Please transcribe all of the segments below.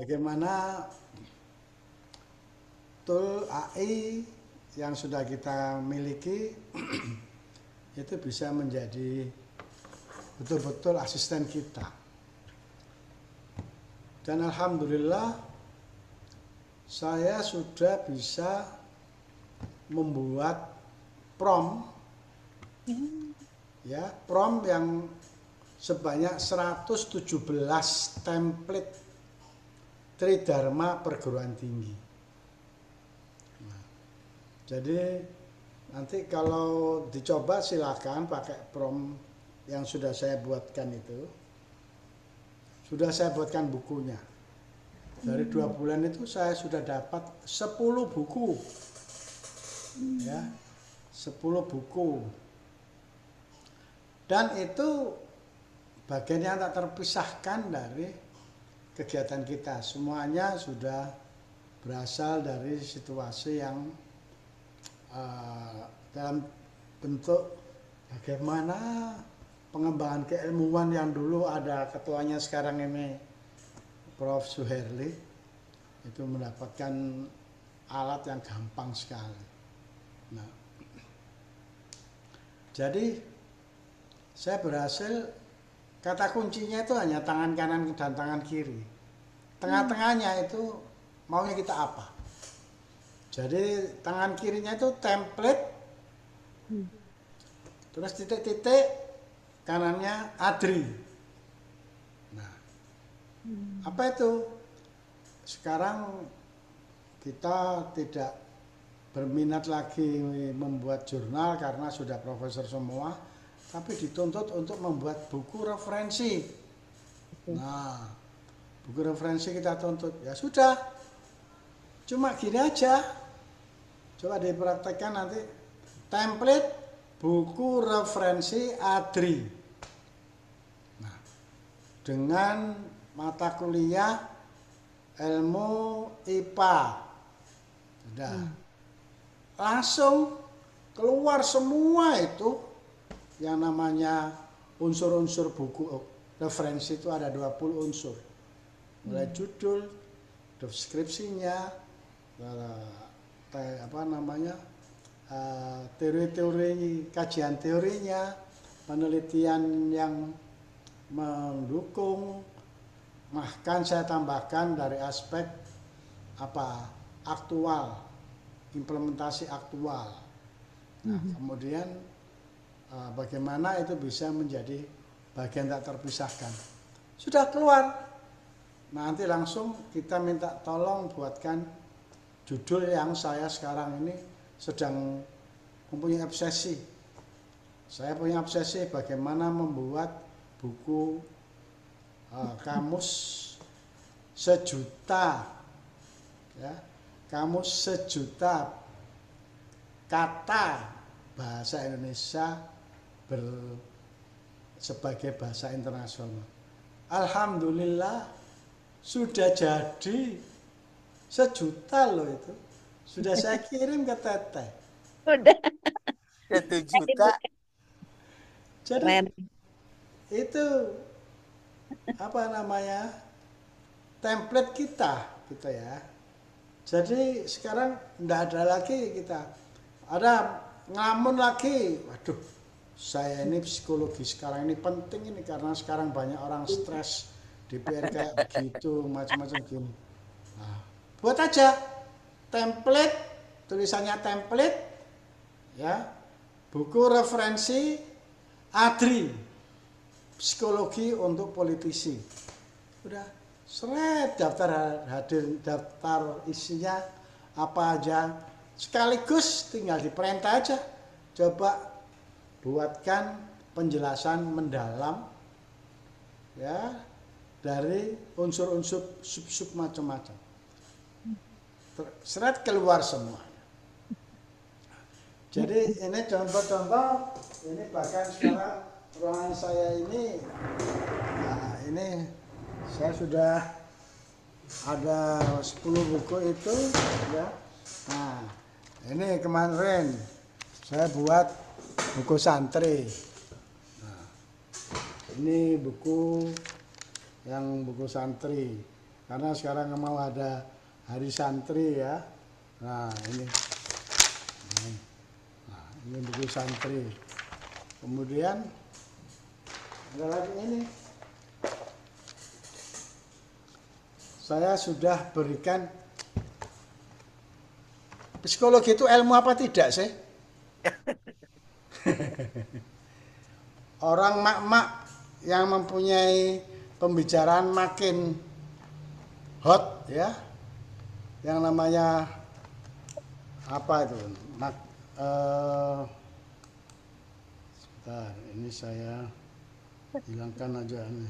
bagaimana tool AI yang sudah kita miliki itu bisa menjadi betul-betul asisten kita. Dan alhamdulillah saya sudah bisa membuat prompt, ya, prompt yang sebanyak 117 template Tridharma perguruan tinggi. Nah, jadi nanti kalau dicoba silakan pakai prompt yang sudah saya buatkan itu. Sudah saya buatkan bukunya. Dari 2 bulan itu saya sudah dapat 10 buku. Ya, 10 buku. Dan itu bagian yang tak terpisahkan dari kegiatan kita. Semuanya sudah berasal dari situasi yang dalam bentuk bagaimana pengembangan keilmuan yang dulu ada ketuanya sekarang ini Prof. Suherli itu mendapatkan alat yang gampang sekali. Nah, jadi saya berhasil, kata kuncinya itu hanya tangan kanan dan tangan kiri. Tengah-tengahnya itu maunya kita apa. Jadi tangan kirinya itu template, terus titik-titik, kanannya Adri. Nah, apa itu? Sekarang kita tidak berminat lagi membuat jurnal karena sudah profesor semua, tapi dituntut untuk membuat buku referensi. Nah, buku referensi kita tuntut. Ya sudah, cuma gini aja. Coba dipraktekkan nanti. Template buku referensi Adri. Nah, dengan mata kuliah ilmu IPA. Sudah. Langsung keluar semua itu yang namanya unsur-unsur buku referensi itu ada 20 unsur. Mulai judul, deskripsinya, teori-teori, kajian teorinya, penelitian yang mendukung, bahkan saya tambahkan dari aspek aktual, implementasi aktual. Nah, kemudian bagaimana itu bisa menjadi bagian tak terpisahkan. Sudah keluar, nanti langsung kita minta tolong buatkan judul yang saya sekarang ini sedang mempunyai obsesi. Saya punya obsesi bagaimana membuat buku kamus sejuta, ya, kamus sejuta kata bahasa Indonesia sebagai bahasa internasional. Alhamdulillah sudah jadi 1 juta loh itu. Sudah saya kirim ke Teteh. Udah. 1 juta. Jadi Keren. itu template kita gitu ya. Jadi sekarang tidak ada lagi kita ada ngamun lagi. Waduh, saya ini psikologi sekarang ini penting ini karena sekarang banyak orang stres, DPR kayak begitu, macam-macam gini. Nah, buat aja template, tulisannya template, ya, buku referensi Adri, psikologi untuk politisi. Udah, seret daftar isinya apa aja, sekaligus tinggal diperintah aja. Coba buatkan penjelasan mendalam, ya, dari unsur-unsur sub-sub macam-macam. Seret keluar semua. Jadi ini contoh-contoh, ini bahkan sekarang ruangan saya ini, nah ini saya sudah ada 10 buku itu, ya. Nah, ini kemarin saya buat buku santri. Nah, ini buku santri. karena sekarang mau ada hari santri ya. Nah ini, ini buku santri. Kemudian ada lagi ini. Saya sudah berikan. Psikologi itu ilmu apa tidak sih? Orang mak-mak yang mempunyai pembicaraan makin hot ya, yang namanya apa itu? Sebentar, ini saya hilangkan aja ini.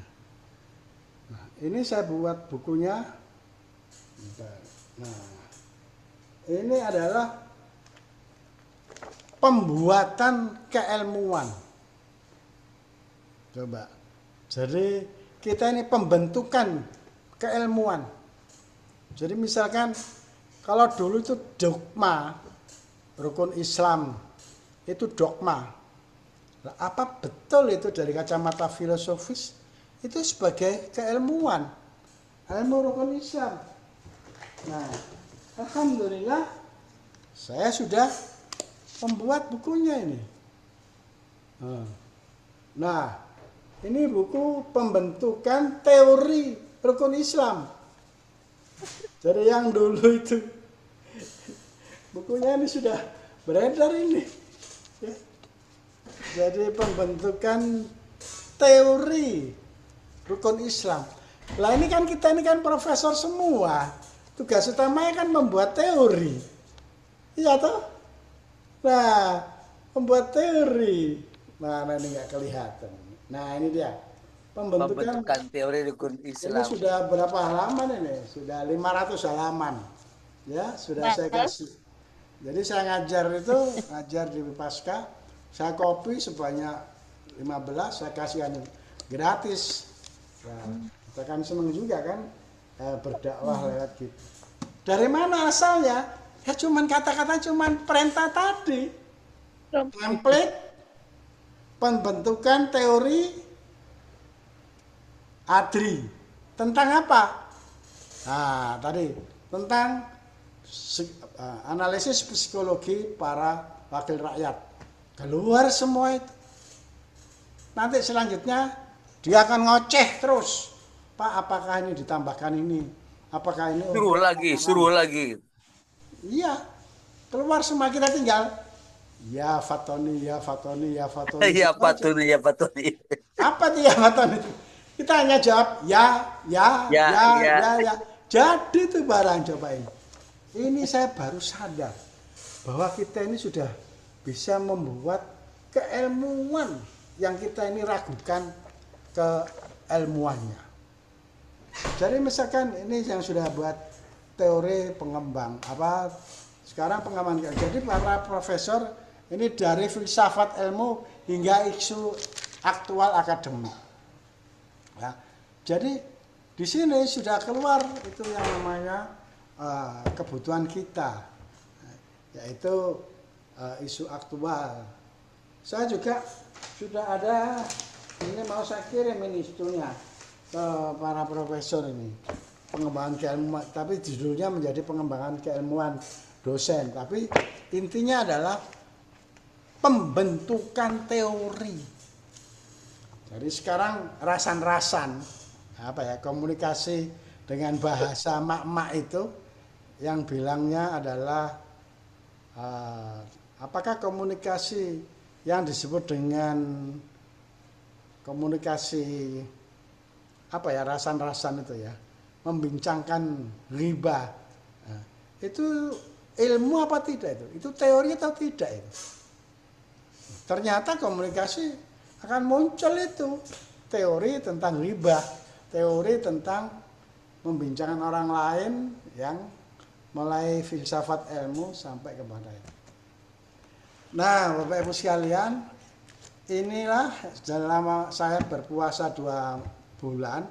Nah, ini saya buat bukunya. Nah, ini adalah pembuatan keilmuan. Coba. Jadi kita ini pembentukan keilmuan. Jadi misalkan kalau dulu itu dogma, rukun Islam itu dogma. Nah, apa betul itu dari kacamata filosofis? Itu sebagai keilmuan, ilmu rukun Islam. Nah, alhamdulillah saya sudah membuat bukunya ini. Nah, ini buku pembentukan teori rukun Islam. Jadi yang dulu itu bukunya ini sudah beredar ini. Ya. Jadi pembentukan teori rukun Islam. Lah ini kan kita ini kan profesor semua. Tugas utamanya kan membuat teori. Iya toh? Nah, membuat teori. Mana ini nggak kelihatan. Nah ini dia pembentukan teori rukun Islam. Ini sudah berapa halaman ini? Sudah 500 halaman. Ya, sudah saya kasih. Jadi saya ngajar di Pasca, saya copy sebanyak 15, saya kasih gratis. Nah, kita kan seneng juga kan berdakwah lewat gitu. Dari mana asalnya? Ya cuman kata-kata cuman perintah tadi. Template pembentukan teori ADRI. Tentang apa? Nah, tadi tentang analisis psikologi para wakil rakyat. Keluar semua itu. Nanti selanjutnya dia akan ngoceh terus. Pak, apakah ini ditambahkan ini? Apakah ini suruh lagi. Iya. Keluar semua, kita tinggal ya Fatoni. Ya Fatoni. Apa tuh ya Fatoni itu? Kita hanya jawab ya. Jadi itu barang cobain. Ini saya baru sadar bahwa kita ini sudah bisa membuat keilmuan yang kita ini ragukan keilmuannya. Jadi misalkan ini yang sudah buat teori pengembang sekarang pengembangan. Jadi para profesor ini dari filsafat ilmu hingga isu aktual akademik. Ya, jadi di sini sudah keluar itu yang namanya kebutuhan kita, yaitu isu aktual. Saya juga sudah ada, ini mau saya kirim ini itunya ke para profesor ini, pengembangan keilmuan, tapi judulnya menjadi pengembangan keilmuan dosen, tapi intinya adalah pembentukan teori. Jadi sekarang rasan-rasan komunikasi dengan bahasa mak-mak itu yang bilangnya adalah apakah komunikasi yang disebut dengan komunikasi rasan-rasan itu ya, membincangkan riba, itu ilmu apa tidak itu teori atau tidak itu. Ternyata komunikasi akan muncul itu teori tentang riba, teori tentang membincangkan orang lain yang mulai filsafat ilmu sampai kepada itu. Nah, Bapak Ibu sekalian, inilah selama saya berpuasa 2 bulan,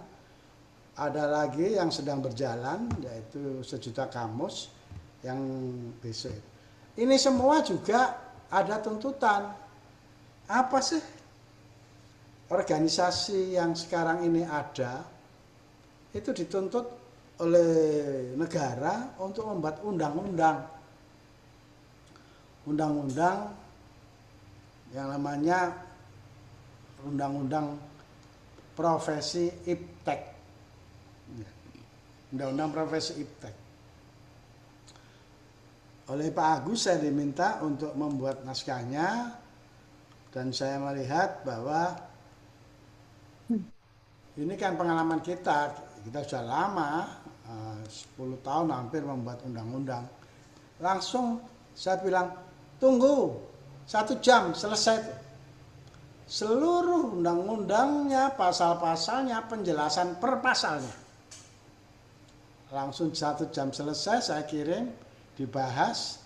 ada lagi yang sedang berjalan, yaitu 1 juta kamus yang besok. Ini semua juga ada tuntutan. Apa sih organisasi yang sekarang ini ada, itu dituntut oleh negara untuk membuat undang-undang yang namanya undang-undang profesi iptek. Undang-undang profesi iptek. Oleh Pak Agus saya diminta untuk membuat naskahnya, dan saya melihat bahwa ini kan pengalaman kita sudah lama, 10 tahun hampir membuat undang-undang. Langsung saya bilang, tunggu 1 jam selesai. Seluruh undang-undangnya, pasal-pasalnya, penjelasan per pasalnya. Langsung 1 jam selesai, saya kirim, dibahas.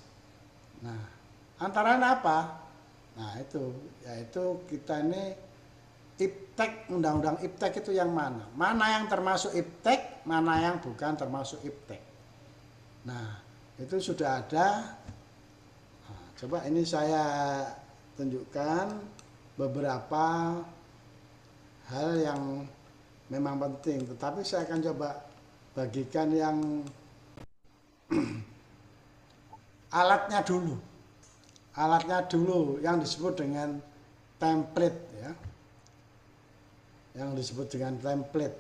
Nah, antara apa? Nah itu, yaitu kita ini iptek, undang-undang iptek itu yang mana? Mana yang termasuk iptek, mana yang bukan termasuk iptek. Nah, itu sudah ada. Nah, coba ini saya tunjukkan beberapa hal yang memang penting. Tetapi saya akan coba bagikan yang alatnya dulu. Alatnya dulu yang disebut dengan template ya. Yang disebut dengan template.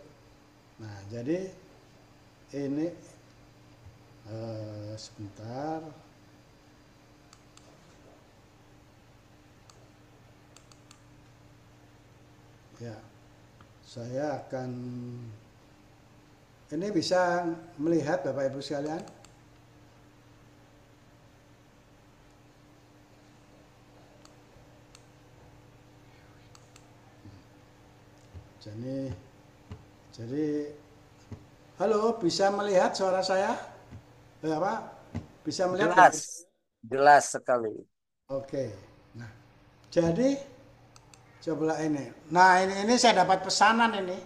Nah, jadi ini sebentar. Ya. Saya akan ini bisa melihat Bapak Ibu sekalian. Jadi, halo, bisa melihat suara saya? Pak, bisa melihat? Jelas sekali. Oke. Nah, jadi coba ini. Nah, ini saya dapat pesanan ini.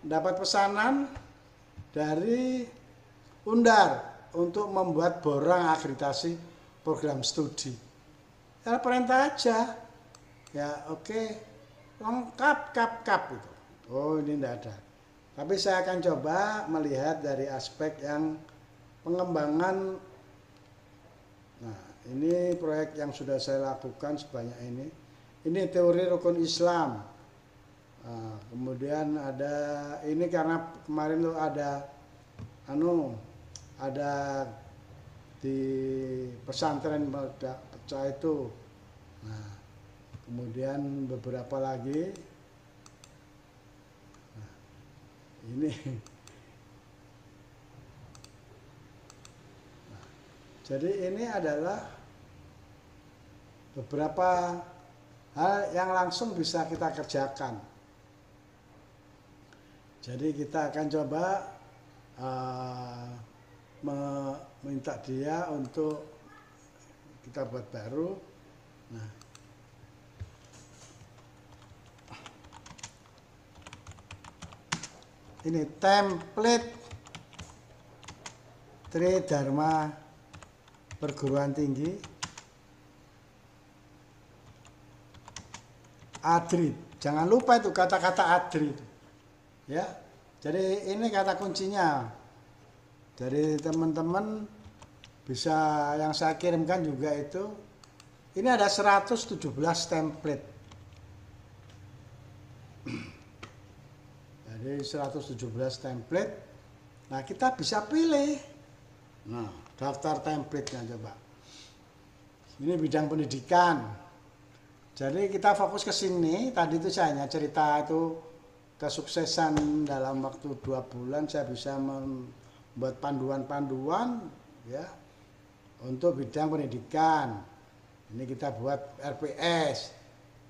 Dapat pesanan dari Undar untuk membuat borang akreditasi program studi. Ya perintah aja. Ya oke. Lengkap kap itu. Oh ini tidak ada. Tapi saya akan coba melihat dari aspek yang pengembangan. Nah ini proyek yang sudah saya lakukan sebanyak ini. Ini teori rukun Islam. Nah, kemudian ada ini karena kemarin tuh ada di pesantren meledak pecah itu. Nah, kemudian beberapa lagi. Nah, ini. Nah, jadi ini adalah beberapa hal yang langsung bisa kita kerjakan. Jadi kita akan coba meminta dia untuk kita buat baru. Nah, ini template Tridharma Perguruan Tinggi ADRI. Jangan lupa itu kata-kata ADRI itu. Ya. Jadi ini kata kuncinya. Dari teman-teman bisa yang saya kirimkan juga itu. Ini ada 117 template. Jadi 117 template. Nah, kita bisa pilih. Nah, daftar template-nya coba. Ini bidang pendidikan. Jadi kita fokus ke sini. Tadi itu saya hanya cerita itu kesuksesan dalam waktu 2 bulan saya bisa membuat panduan-panduan ya untuk bidang pendidikan. Ini kita buat RPS.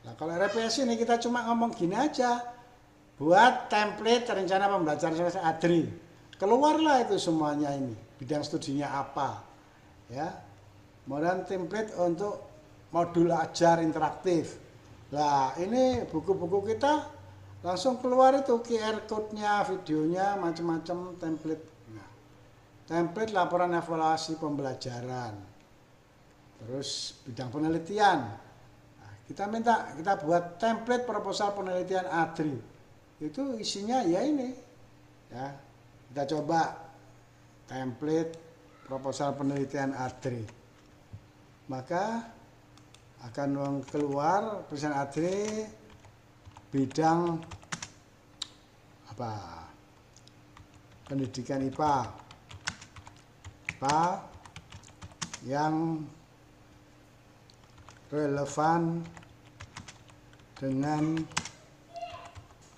Nah, kalau RPS ini kita cuma ngomong gini aja. Buat template rencana pembelajaran semester ADRI. Keluarlah itu semuanya ini. Bidang studinya apa. Ya. Kemudian template untuk modul ajar interaktif. Nah, ini buku-buku kita langsung keluar itu QR code-nya, videonya, macam-macam template. Nah, template laporan evaluasi pembelajaran. Terus bidang penelitian. Nah, kita buat template proposal penelitian ADRI. Itu isinya ya ini. Ya. Kita coba template proposal penelitian ADRI. Maka akan keluar tulisan ADRI bidang apa? Pendidikan IPA. IPA yang relevan dengan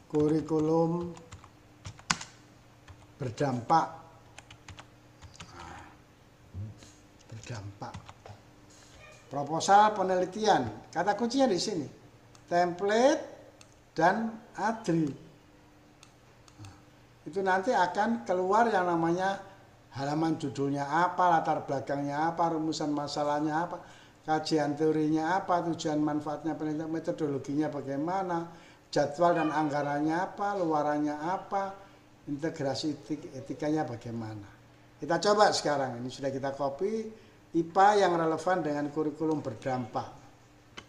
kurikulum berdampak. Proposal penelitian, kata kuncinya di sini. Template dan ADRI. Itu nanti akan keluar yang namanya halaman judulnya apa, latar belakangnya apa, rumusan masalahnya apa, kajian teorinya apa, tujuan manfaatnya, penelitian metodologinya bagaimana, jadwal dan anggarannya apa, luarannya apa, integrasi etikanya bagaimana. Kita coba sekarang, ini sudah kita copy, IPA yang relevan dengan kurikulum berdampak.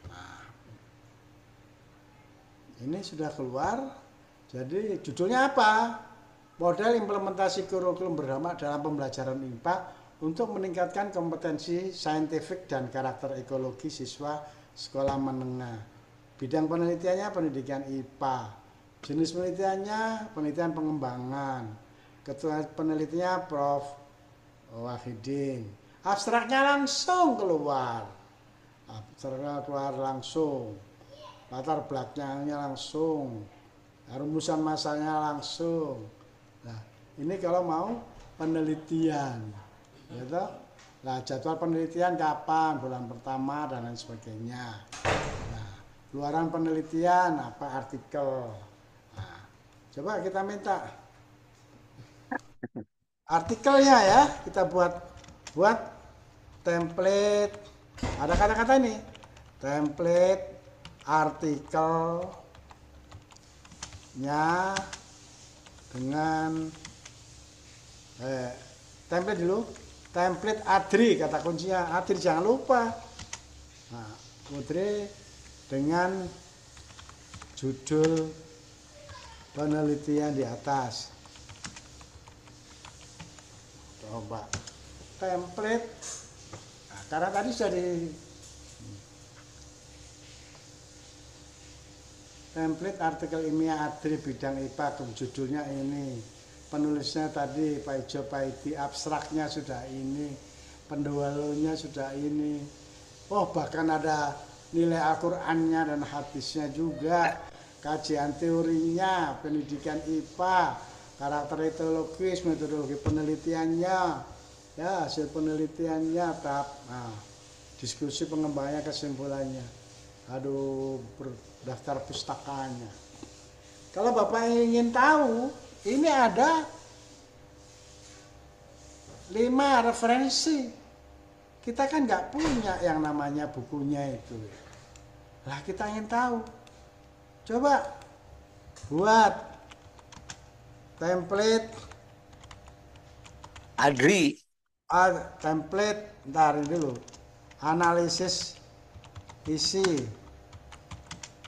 Nah, ini sudah keluar, jadi judulnya apa? Model implementasi kurikulum berdampak dalam pembelajaran IPA untuk meningkatkan kompetensi saintifik dan karakter ekologi siswa sekolah menengah. Bidang penelitiannya pendidikan IPA. Jenis penelitiannya penelitian pengembangan. Ketua penelitiannya Prof. Wahidin. Abstraknya langsung keluar. Abstraknya keluar langsung. Latar belakangnya langsung. Rumusan masalahnya langsung. Nah, ini kalau mau penelitian. Gitu. Nah, jadwal penelitian kapan, bulan pertama dan lain sebagainya. Nah, luaran penelitian apa artikel. Nah, coba kita minta artikelnya ya, kita buat template. Ada kata-kata ini. Template artikelnya dengan template dulu. Template ADRI, kata kuncinya ADRI, jangan lupa. Nah, ADRI dengan judul penelitian di atas. Coba template. Nah, karena tadi sudah di template artikel ilmiah ADRI bidang IPA, judulnya ini. Penulisnya tadi Pak Ijo Paidi, abstraknya sudah ini, pendahulunya sudah ini. Oh, bahkan ada nilai Al-Qur'annya dan hadisnya juga. Kajian teorinya, pendidikan IPA, karakter etologis, metodologi penelitiannya, ya hasil penelitiannya, tahap, nah, diskusi pengembangannya, kesimpulannya. Aduh, daftar pustakanya. Kalau Bapak ingin tahu, ini ada 5 referensi. Kita kan nggak punya yang namanya bukunya itu. Lah kita ingin tahu. Coba buat template ADRI. Template, ntar dulu. Analisis isi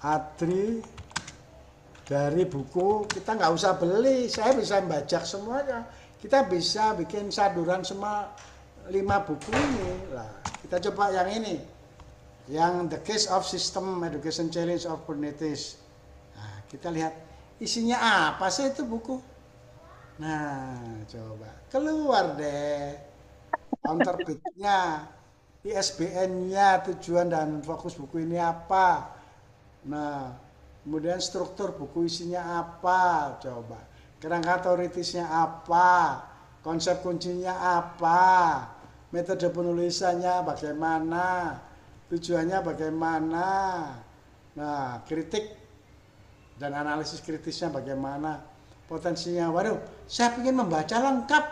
ADRI dari buku. Kita nggak usah beli, saya bisa membajak semuanya. Kita bisa bikin saduran semua 5 buku ini. Lah, kita coba yang ini, yang The Case of System Education Challenge of Kubernetes. Nah, kita lihat isinya apa sih itu buku. Nah, coba keluar deh counterbitnya, ISBN-nya, tujuan dan fokus buku ini apa. Nah, kemudian struktur buku isinya apa, coba. Kerangka teoritisnya apa, konsep kuncinya apa, metode penulisannya bagaimana, tujuannya bagaimana. Nah, kritik dan analisis kritisnya bagaimana, potensinya. Waduh, saya ingin membaca lengkap.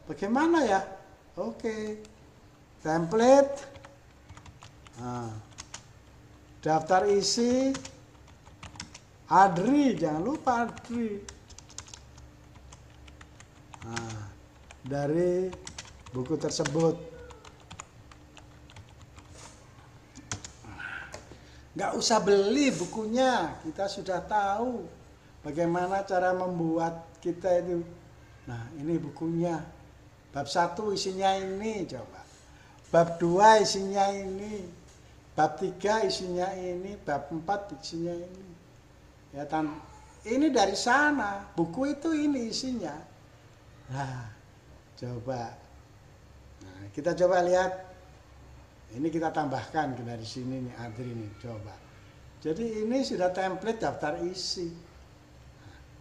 Bagaimana ya? Oke. Template. Nah, daftar isi ADRI, jangan lupa ADRI. Nah, dari buku tersebut. Nggak usah beli bukunya, kita sudah tahu bagaimana cara membuat kita itu Nah, ini bukunya. Bab 1 isinya ini coba. Bab 2 isinya ini. Bab 3 isinya ini, bab 4 isinya ini. Ya ini dari sana, buku itu ini isinya. Nah, coba. Nah, kita coba lihat. Ini kita tambahkan dari sini nih, Adri nih, coba. Jadi ini sudah template daftar isi.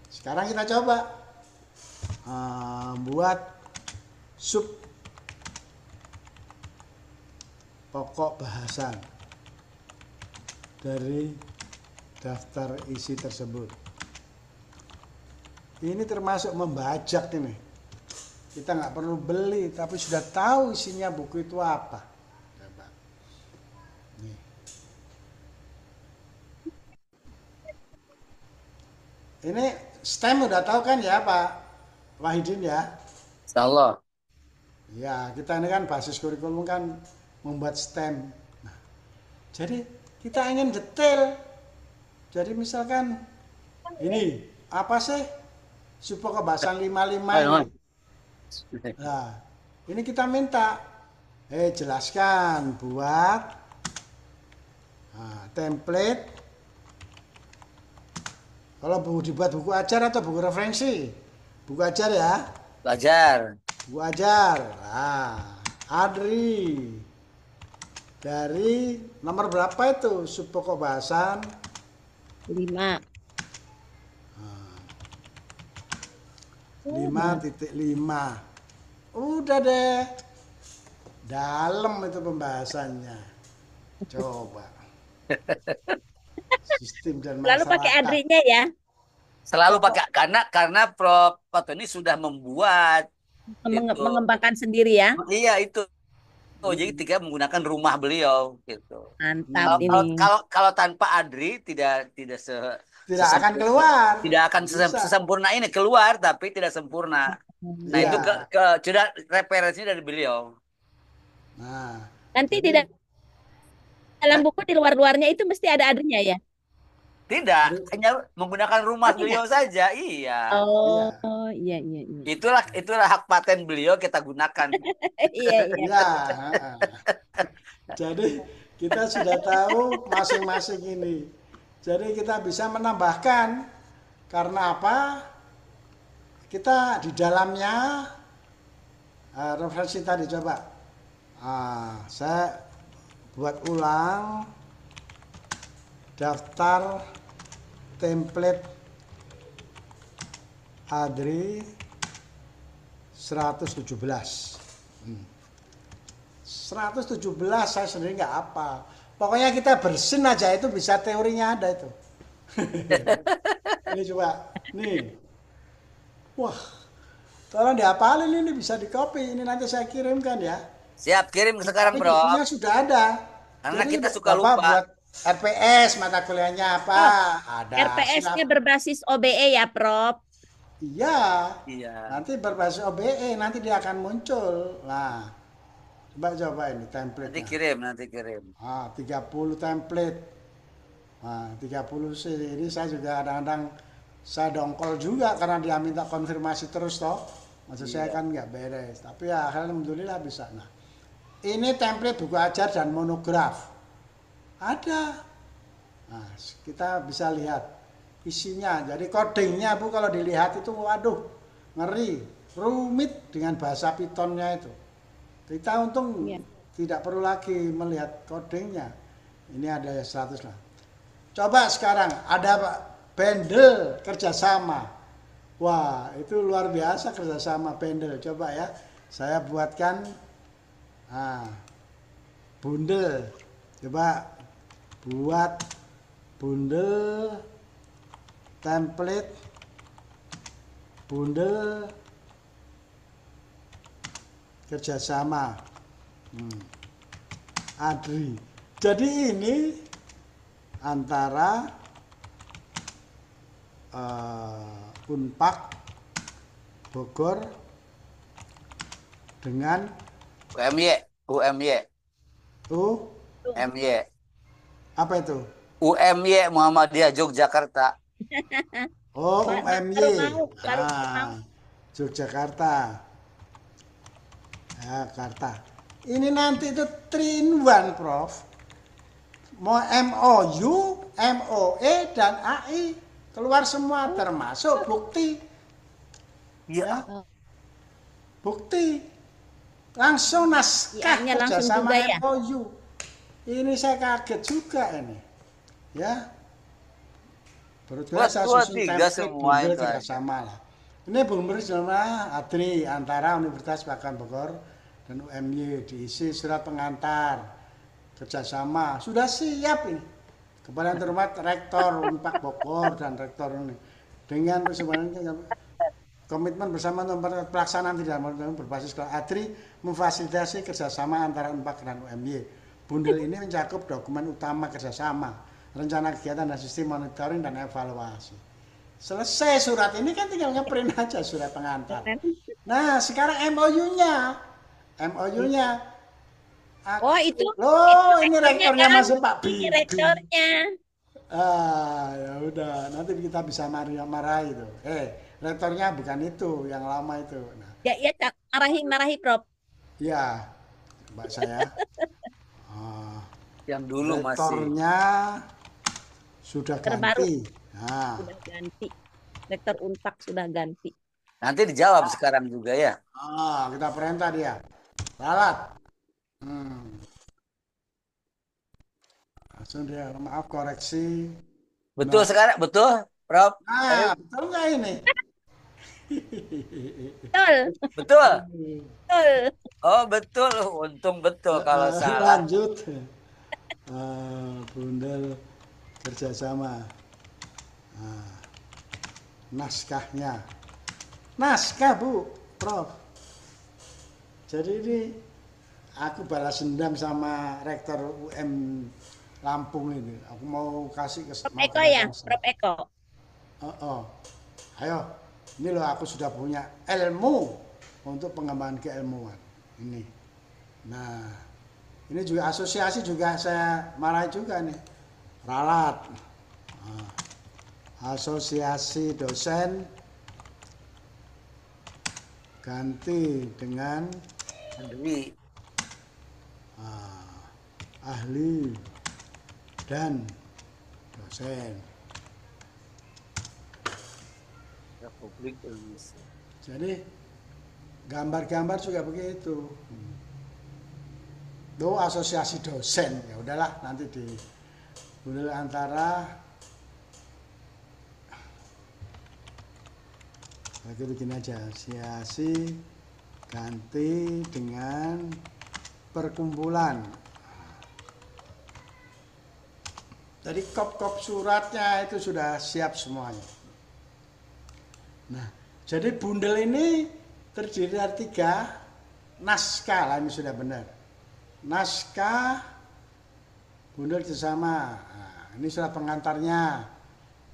Sekarang kita coba buat sub pokok bahasan dari daftar isi tersebut. Ini termasuk membajak ini. Kita nggak perlu beli, tapi sudah tahu isinya buku itu apa. Coba. Nih. Ini STEM udah tahu kan ya Pak Wahidin ya? Insyaallah. Ya, kita ini kan basis kurikulum kan membuat STEM. Nah, jadi kita ingin detail. Jadi misalkan ini apa sih sumpah kebasan 55 ini? Nah, ini kita minta jelaskan buat template. Kalau dibuat buku ajar atau buku referensi? Buku ajar ya. Belajar. Buku ajar. Nah, Adri. Dari nomor berapa itu subpokok bahasan? 5. 5.5. Udah deh. Dalam itu pembahasannya. Coba. Sistem dan Lalu pakai masyarakat. adrinya ya. Selalu pakai karena Prof. Ini sudah membuat itu. Mengembangkan sendiri ya. Iya itu. Jadi tiga menggunakan rumah beliau gitu. Mantap Kalau tanpa Adri tidak Tidak akan keluar. Tidak akan sesempurna ini keluar tapi tidak sempurna. Nah, Iya. itu sudah referensinya dari beliau. Nah, nanti di dalam buku di luar-luarnya itu mesti ada adrinya ya. Tidak, hanya menggunakan rumah beliau saja. Iya. Oh, iya. Itulah hak paten beliau kita gunakan. Iya. Ya. Jadi kita sudah tahu masing-masing ini. Jadi kita bisa menambahkan karena apa? Kita di dalamnya referensi tadi coba. Saya buat ulang daftar template Adri 117. 117 saya sendiri nggak apa. Pokoknya kita bersin aja itu bisa teorinya ada itu. Ini coba, nih. Wah, tolong dihafalin ini bisa di copy. Ini nanti saya kirimkan ya. Siap, kirim sekarang, Tapi Bro. bukunya sudah ada. Karena jadi, kita suka Bapak lupa. Buat RPS mata kuliahnya apa? Ada. RPS-nya berbasis OBE ya, Prof. Iya. Iya. Nanti berbasis OBE nanti dia akan muncul. Nah, coba ini template. Nanti kirim. 30 template. Nah, 30 sih. Ini saya juga kadang-kadang saya dongkol juga karena dia minta konfirmasi terus toh. Maksud saya kan nggak beres. Tapi ya alhamdulillah bisa. Nah, ini template buku ajar dan monograf. Ada. Nah, kita bisa lihat isinya. Jadi codingnya Bu kalau dilihat itu waduh, ngeri, rumit dengan bahasa Pythonnya itu. Kita untung tidak perlu lagi melihat codingnya. Ini ada 100 lah. Coba sekarang ada bundle kerjasama. Wah, itu luar biasa kerjasama bundle. Coba ya, saya buatkan bundle. Coba buat bundle template bundle kerjasama Adri. Jadi ini antara Unpad Bogor dengan UMY. Apa itu? UMY Muhammadiyah Yogyakarta. Oh, UMY. Yogyakarta. Jakarta. Ini nanti itu 3 in 1, Prof. Mau MOU, MOE, dan AI. Keluar semua, termasuk bukti. Iya. Ya, bukti. Langsung naskah Iya, langsung kerjasama juga ya. MOU. Ini saya kaget juga ini. Ya. Perut saya Dua, susun tiga template semua bundel itu ada. kerjasama lah. Ini bundel kerjasama ADRI antara Universitas Bahkan Bogor dan UMY, diisi surat pengantar kerjasama. Sudah siap ini. Kepada yang terhormat Rektor Unpak Bogor dan Rektor ini. Dengan komitmen bersama untuk pelaksanaan tidak berbasis ADRI memfasilitasi kerjasama antara Unpak dan UMY. Bundel ini mencakup dokumen utama kerjasama, rencana kegiatan dan sistem monitoring dan evaluasi. Selesai surat ini kan tinggal ngeprint aja surat pengantar. Nah sekarang MOU-nya. Oh, itu Loh, ini rektornya rektornya masuk Pak ini Bibi. rektornya. Ya udah, nanti kita bisa marahi itu. Rektornya bukan itu, yang lama itu. Nah, Ya, ya, Cak. Marahi, Prof. ya, Mbak saya. Yang dulu masih. Rektornya sudah Terbaru. ganti. Nah, Sudah ganti. Rektor Unpak sudah ganti. Nanti dijawab sekarang juga ya. kita perintah dia. Ralat. Langsung dia, maaf koreksi. Betul sekarang, betul, Prof. Betul nggak ini? Betul, Betul. betul. Oh, betul. Untung betul kalau salah. Lanjut. Bundel kerjasama. Naskahnya. Naskah, Bu, Prof. Jadi ini aku balas dendam sama Rektor UM Lampung ini. Aku mau kasih ke Prof Eko ya, Prof Eko. Ayo, ini loh aku sudah punya ilmu untuk pengembangan keilmuan. Ini. Nah, ini juga asosiasi juga saya marahi juga nih. Ralat. Asosiasi dosen ganti dengan ahli dan dosen. Republik Indonesia. Jadi gambar-gambar juga begitu. Tuh asosiasi dosen, ya udahlah nanti di bundel antara lagi begini aja, asosiasi ganti dengan perkumpulan. Jadi kop-kop suratnya itu sudah siap semuanya. Nah, jadi bundel ini terdiri dari 3 naskah lah, ini sudah benar. Naskah bundel kerjasama. Nah, ini surat pengantarnya.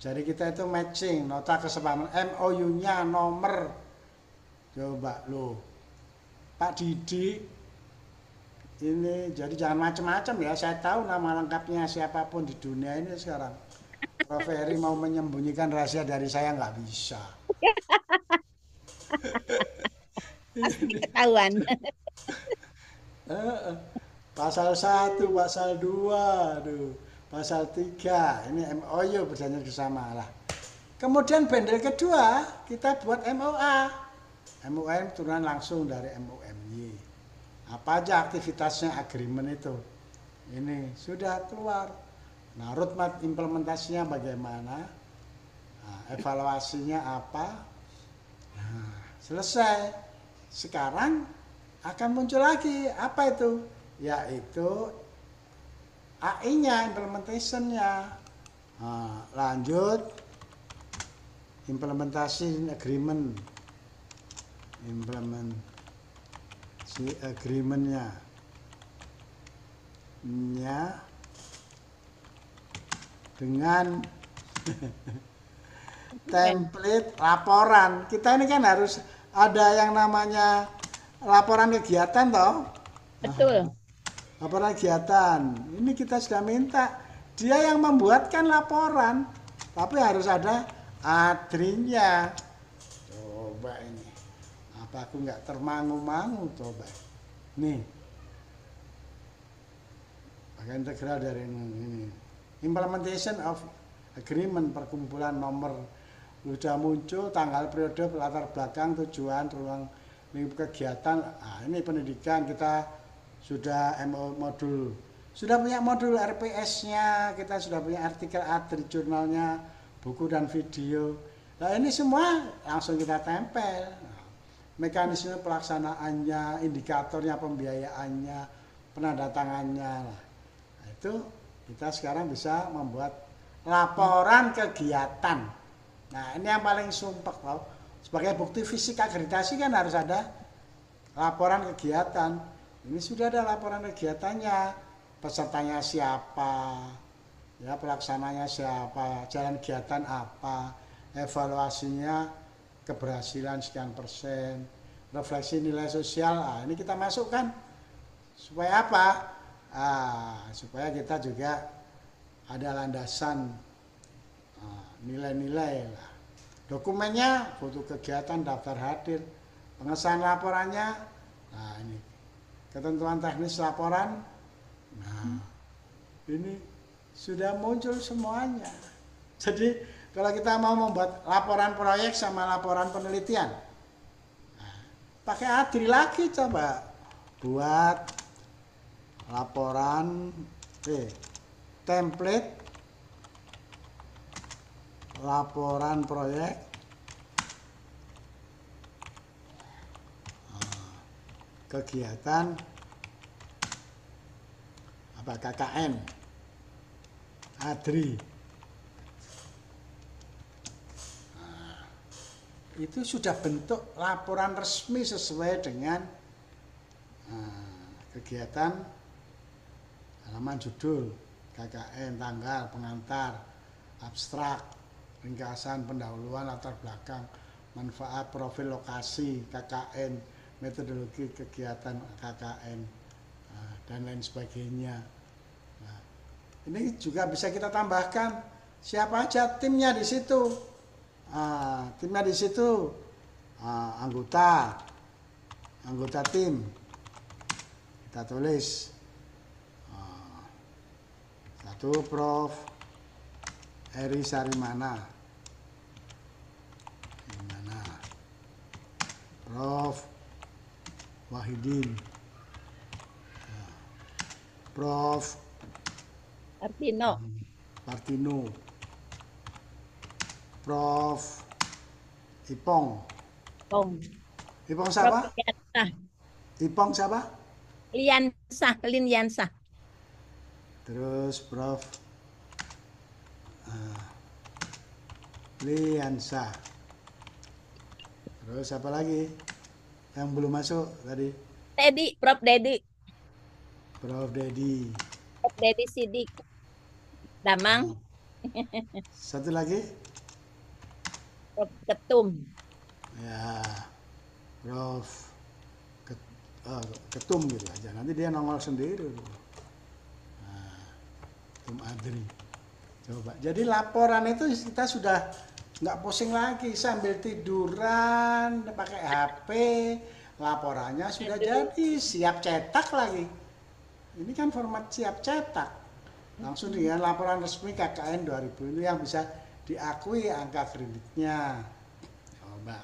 Jadi kita itu matching nota kesepahaman MOU-nya nomor. Coba lo, Pak Didi. Ini jadi jangan macam-macam ya. Saya tahu nama lengkapnya siapapun di dunia ini sekarang. Prof Heri mau menyembunyikan rahasia dari saya nggak bisa. Pasti ketahuan. Pasal 1, pasal 2, aduh, pasal 3, ini MOU perjanjian bersama lah. Kemudian bundel kedua kita buat MOA. MOA turunan langsung dari MOMY. Apa aja aktivitasnya agreement itu. Ini sudah keluar. Nah, roadmap implementasinya bagaimana? Nah, evaluasinya apa? Nah, selesai. Sekarang akan muncul lagi apa itu? Yaitu AI-nya, implementation-nya. Nah, lanjut implementasi agreement. Si agreement-nya. Dengan template laporan. Kita ini kan harus ada yang namanya laporan kegiatan toh. Betul. Laporan kegiatan. Ini kita sudah minta dia yang membuatkan laporan, tapi harus ada ADRI-nya. Coba ini. Apa aku nggak termangu-mangu coba. Nih, pakai integral dari ini. Implementation of agreement perkumpulan nomor sudah muncul tanggal periode latar belakang tujuan ruang lingkup kegiatan. Nah, ini pendidikan kita sudah modul sudah punya modul RPS-nya, kita sudah punya artikel ADRI jurnalnya, buku dan video. Nah ini semua langsung kita tempel. Nah, mekanisme pelaksanaannya, indikatornya, pembiayaannya, penandatangannya. Nah, itu kita sekarang bisa membuat laporan kegiatan. Nah ini yang paling sumpek loh. Sebagai bukti fisik akreditasi kan harus ada laporan kegiatan. Ini sudah ada laporan kegiatannya. Pesertanya siapa, ya pelaksananya siapa, jalan kegiatan apa, evaluasinya keberhasilan sekian persen, refleksi nilai sosial. Nah, ini kita masukkan supaya apa? Supaya kita juga ada landasan nilai-nilai lah. Dokumennya, foto kegiatan, daftar hadir, pengesahan laporannya. Nah ini ketentuan teknis laporan. Nah, ini sudah muncul semuanya. Jadi kalau kita mau membuat laporan proyek sama laporan penelitian, nah, pakai ADRI lagi coba. Buat laporan template laporan proyek kegiatan apa KKN ADRI. Nah, itu sudah bentuk laporan resmi sesuai dengan kegiatan halaman judul KKN, tanggal, pengantar, abstrak, ringkasan, pendahuluan, latar belakang, manfaat, profil, lokasi KKN, metodologi kegiatan KKN, dan lain sebagainya. Nah, ini juga bisa kita tambahkan siapa aja timnya di situ. Timnya di situ anggota tim. Kita tulis satu Prof. Eri Sarimana, Prof. Wahidin, Prof. Partino, Prof. Ipong siapa? Ipong siapa? Liansa. Terus Prof. Liansa. Terus apa lagi yang belum masuk tadi? Prof. Dedi. Prof. Dedi. Prof. Dedi Sidik. Damang. Satu lagi? Prof. Ketum. Ya, Prof. Ketum gitu aja. Nanti dia nongol sendiri. Nah, Ketum ADRI. Coba. Jadi laporan itu kita sudah nggak pusing lagi sambil tiduran pakai HP, laporannya sudah jadi, siap cetak lagi. Ini kan format siap cetak. Langsung dengan laporan resmi KKN 2000 itu yang bisa diakui angka kreditnya. Coba.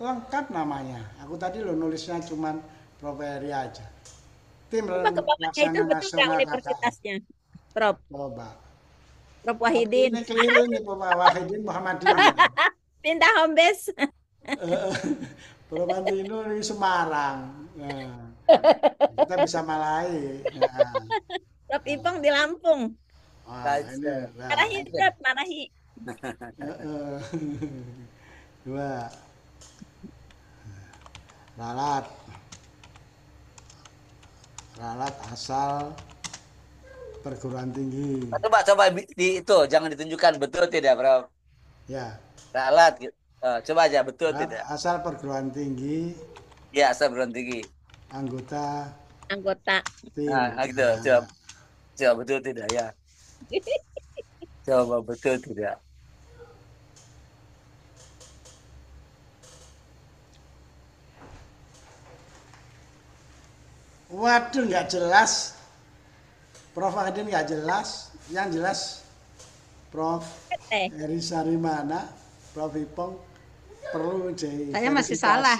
Lengkap namanya. Aku tadi lo nulisnya cuman Prof. Eri aja. Tim Pelaksana Nasional universitasnya, Prof. Coba. Prof. Wahidin. Ini keliru nih Prof. Wahidin Muhammadiyah. Pindah home base. Prof. Antino di Semarang. Nah, kita bisa Malai. Nah. Prof. Ipong di Lampung. Ini, Marahi, Prof. Marahi. Dua. Ralat asal perguruan tinggi. Coba di itu jangan ditunjukkan betul tidak, Prof? Ya. Ralat gitu. Coba aja betul tidak? Asal perguruan tinggi. Ya, asal perguruan tinggi. Anggota tim. Gitu. Coba betul tidak ya? Coba betul tidak? Waduh, nggak jelas. Prof Adin nggak jelas. Yang jelas Prof Heri Sarimana, Prof Ipong perlu Saya masih salah.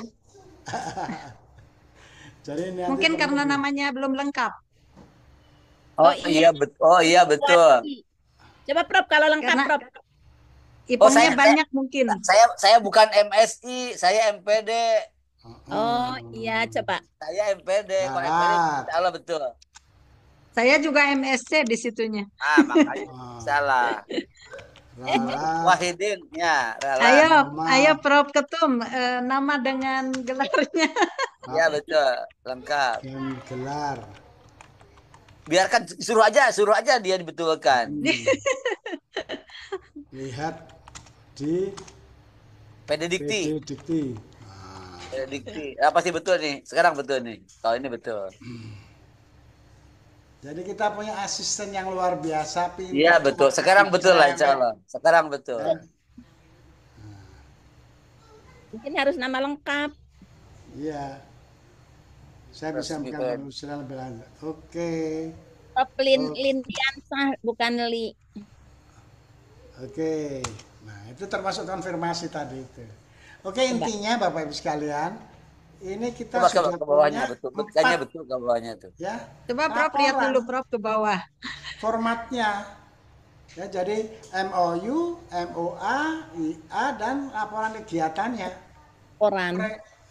Jadi nanti Mungkin karena namanya belum lengkap. Oh iya betul. Oh iya betul. Coba Prof kalau lengkap Karena Prof. Ipongnya banyak mungkin. Saya bukan MSI, saya MPD. Oh iya coba. Saya MPD, kalau MPD salah betul. Saya juga MSC di situnya. Ah, makanya salah. Wahidin, ya. Ayo Prof Ketum, nama dengan gelarnya. Ya betul, lengkap. Dan gelar. Biarkan suruh aja dia dibetulkan. Lihat di PD Dikti. PD Dikti. Pasti betul nih. Sekarang betul nih. Kalau ini betul. Jadi kita punya asisten yang luar biasa. Iya betul. Sekarang betul lah insya Allah. Sekarang betul. Mungkin harus nama lengkap. Iya. Saya bisa bukan penelusuran lebih lanjut. Oke. Prof Lindiansah bukan Li. Oke. Nah, itu termasuk konfirmasi tadi itu. Oke, intinya Bapak Ibu sekalian, ini kita sudah ke bawahnya punya betul. Kayaknya betul ke bawahnya tuh. Ya. Coba Prof lihat dulu Prof ke bawah. Formatnya. Ya, jadi MOU, MOA, IA dan laporan kegiatannya. Laporan.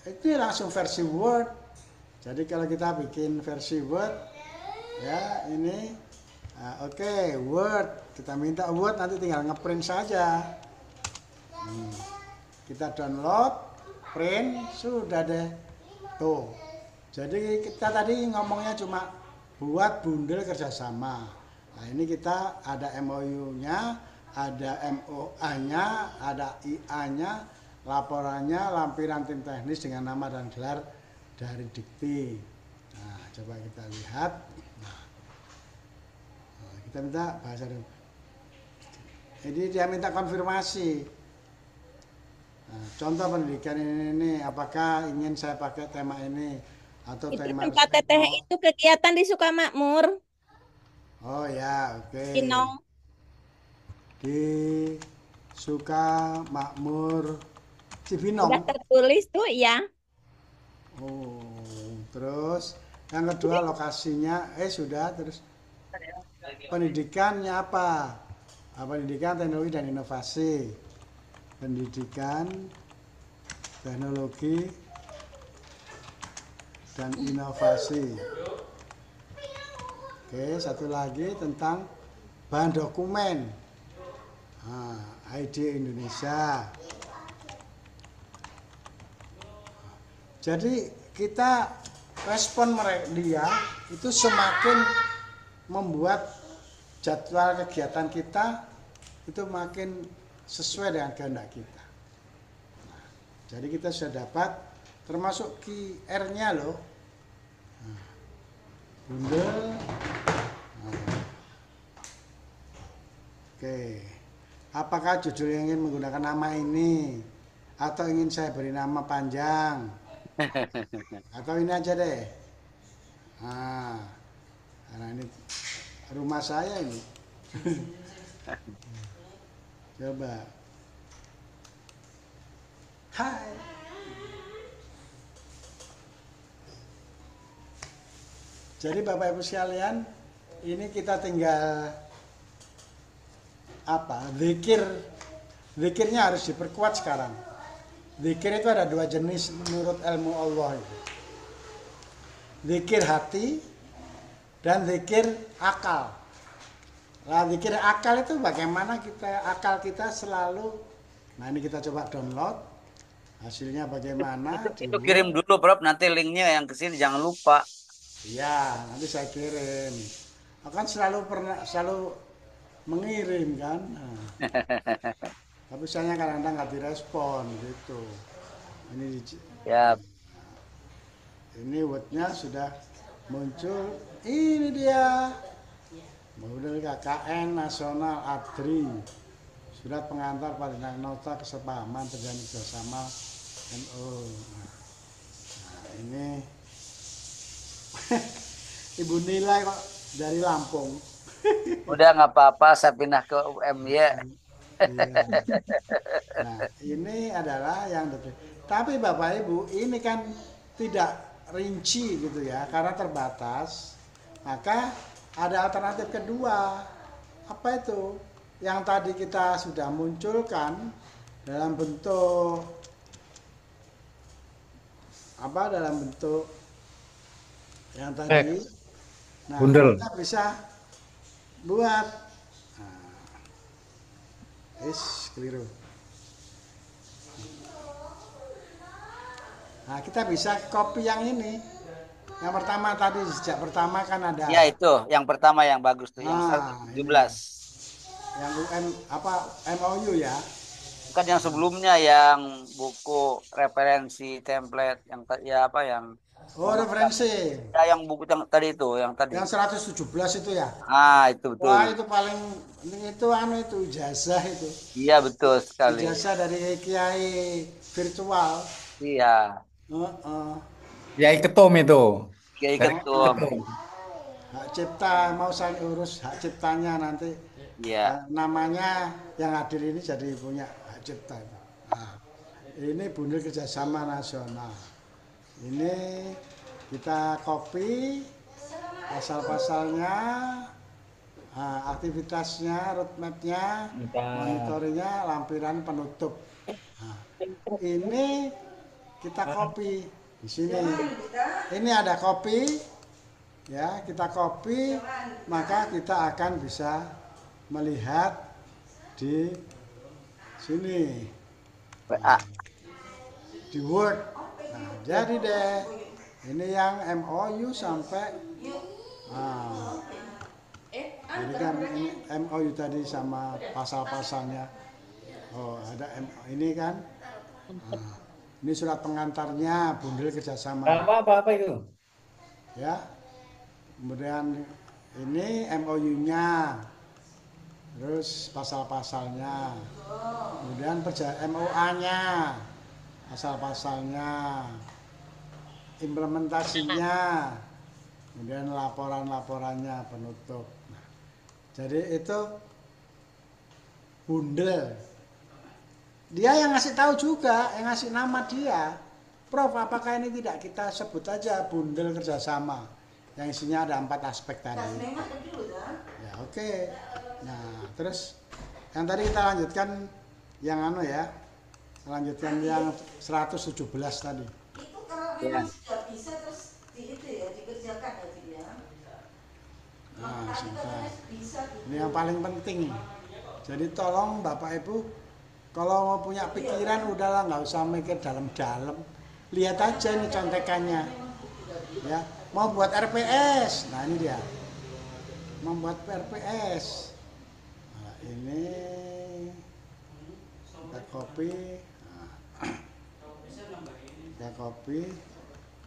Itu langsung versi Word. Jadi kalau kita bikin versi Word, ya ini, oke, Word. Kita minta Word, nanti tinggal ngeprint saja. Kita download, print, sudah deh. Tuh. Jadi kita tadi ngomongnya cuma buat bundel kerjasama. Nah ini kita ada MOU-nya, ada MOA-nya, ada IA-nya, laporannya, lampiran tim teknis dengan nama dan gelar dari Dikti. Nah, coba kita lihat. Nah, kita minta bahasa dulu. Jadi dia minta konfirmasi. Nah, contoh pendidikan ini, apakah ingin saya pakai tema ini atau Itu tema tempat teteh itu kegiatan di Sukamakmur. Oh ya, oke. Pinong. Di Sukamakmur Cibinong. Sudah tertulis tuh ya. Oh, terus yang kedua lokasinya, sudah, terus pendidikannya apa? Pendidikan, teknologi, dan inovasi. Pendidikan, teknologi, dan inovasi. Oke, satu lagi tentang bahan dokumen. ID Indonesia. Jadi kita respon dia itu semakin membuat jadwal kegiatan kita itu makin sesuai dengan kehendak kita. Nah, jadi kita sudah dapat termasuk QR-nya loh. Bundel. Oke. Apakah judul yang ingin menggunakan nama ini atau ingin saya beri nama panjang? Atau ini aja deh. Nah, karena ini rumah saya ini. Coba. Hai. Jadi Bapak Ibu sekalian, ini kita tinggal zikir. Zikirnya harus diperkuat sekarang. Zikir itu ada dua jenis menurut ilmu Allah itu. Zikir hati dan zikir akal. Nah, zikir akal itu bagaimana akal kita selalu. Nah, ini kita coba download. Hasilnya bagaimana? Itu kirim dulu, Prof. Nanti linknya yang ke sini jangan lupa. Iya, nanti saya kirim. Akan selalu mengirim kan. Nah. Tapi saya kadang-kadang nggak direspon gitu. Ini wordnya sudah muncul. Ini dia. Model KKN Nasional ADRI. Surat pengantar pada nota kesepahaman terjadi bersama NU. Nah, ini Ibu Nila kok dari Lampung. Udah nggak apa-apa, saya pindah ke UMY. Iya. Nah, ini adalah yang tapi Bapak Ibu, ini kan tidak rinci gitu ya, karena terbatas. Maka ada alternatif kedua. Apa itu? Yang tadi kita sudah munculkan dalam bentuk apa? Dalam bentuk yang tadi. Nah, Bundel. kita bisa buat keliru. Nah, kita bisa copy yang ini. Yang pertama tadi, sejak pertama kan ada. Ya itu, yang pertama yang bagus tuh, yang Nah, 117. Yang MOU ya. Kan yang sebelumnya yang buku referensi template yang ya apa yang Referensi. ya yang buku yang tadi itu, yang tadi. Yang 117 itu ya. Ah, itu betul. Wah, itu paling itu ijazah itu. Iya, betul sekali. Ijazah dari Kiai virtual. Iya. Yai Ketum itu. Kiai Ketum. Hak cipta mau saya urus hak ciptanya nanti. Iya. Namanya yang hadir ini jadi punya hak cipta. Nah, ini bundel kerjasama nasional. Ini kita copy pasal-pasalnya, aktivitasnya, roadmapnya, monitoringnya, lampiran penutup. Nah, ini kita copy di sini. Ini ada copy, ya kita copy, maka kita akan bisa melihat di sini di Word. Nah, jadi deh ini yang MOU sampai ini kan MOU tadi sama pasal-pasalnya. Oh, ada ini kan. Ini surat pengantarnya bundel kerjasama. Apa itu? Ya. Kemudian ini MOU-nya. Terus pasal-pasalnya. Kemudian MOA-nya. Pasal-pasalnya. Implementasinya. Kemudian laporan-laporannya penutup. Nah, jadi itu bundel. Dia yang ngasih tahu juga, yang ngasih nama dia. Prof, apakah ini tidak kita sebut aja bundel kerjasama yang isinya ada 4 aspek tadi. Ya oke. Nah terus yang tadi kita lanjutkan yang lanjutkan yang 117 tadi. Itu kalau memang sudah bisa terus dikerjakan ya Cik ya. Nah, Tadi sebentar. katanya bisa gitu. Ini yang paling penting. Jadi tolong Bapak Ibu, kalau mau punya pikiran udahlah nggak usah mikir dalam-dalam. Lihat aja ini contekannya. Ya, mau buat RPS. Nah, ini dia. Membuat RPS. Nah, ini kita copy. Nah, kita copy,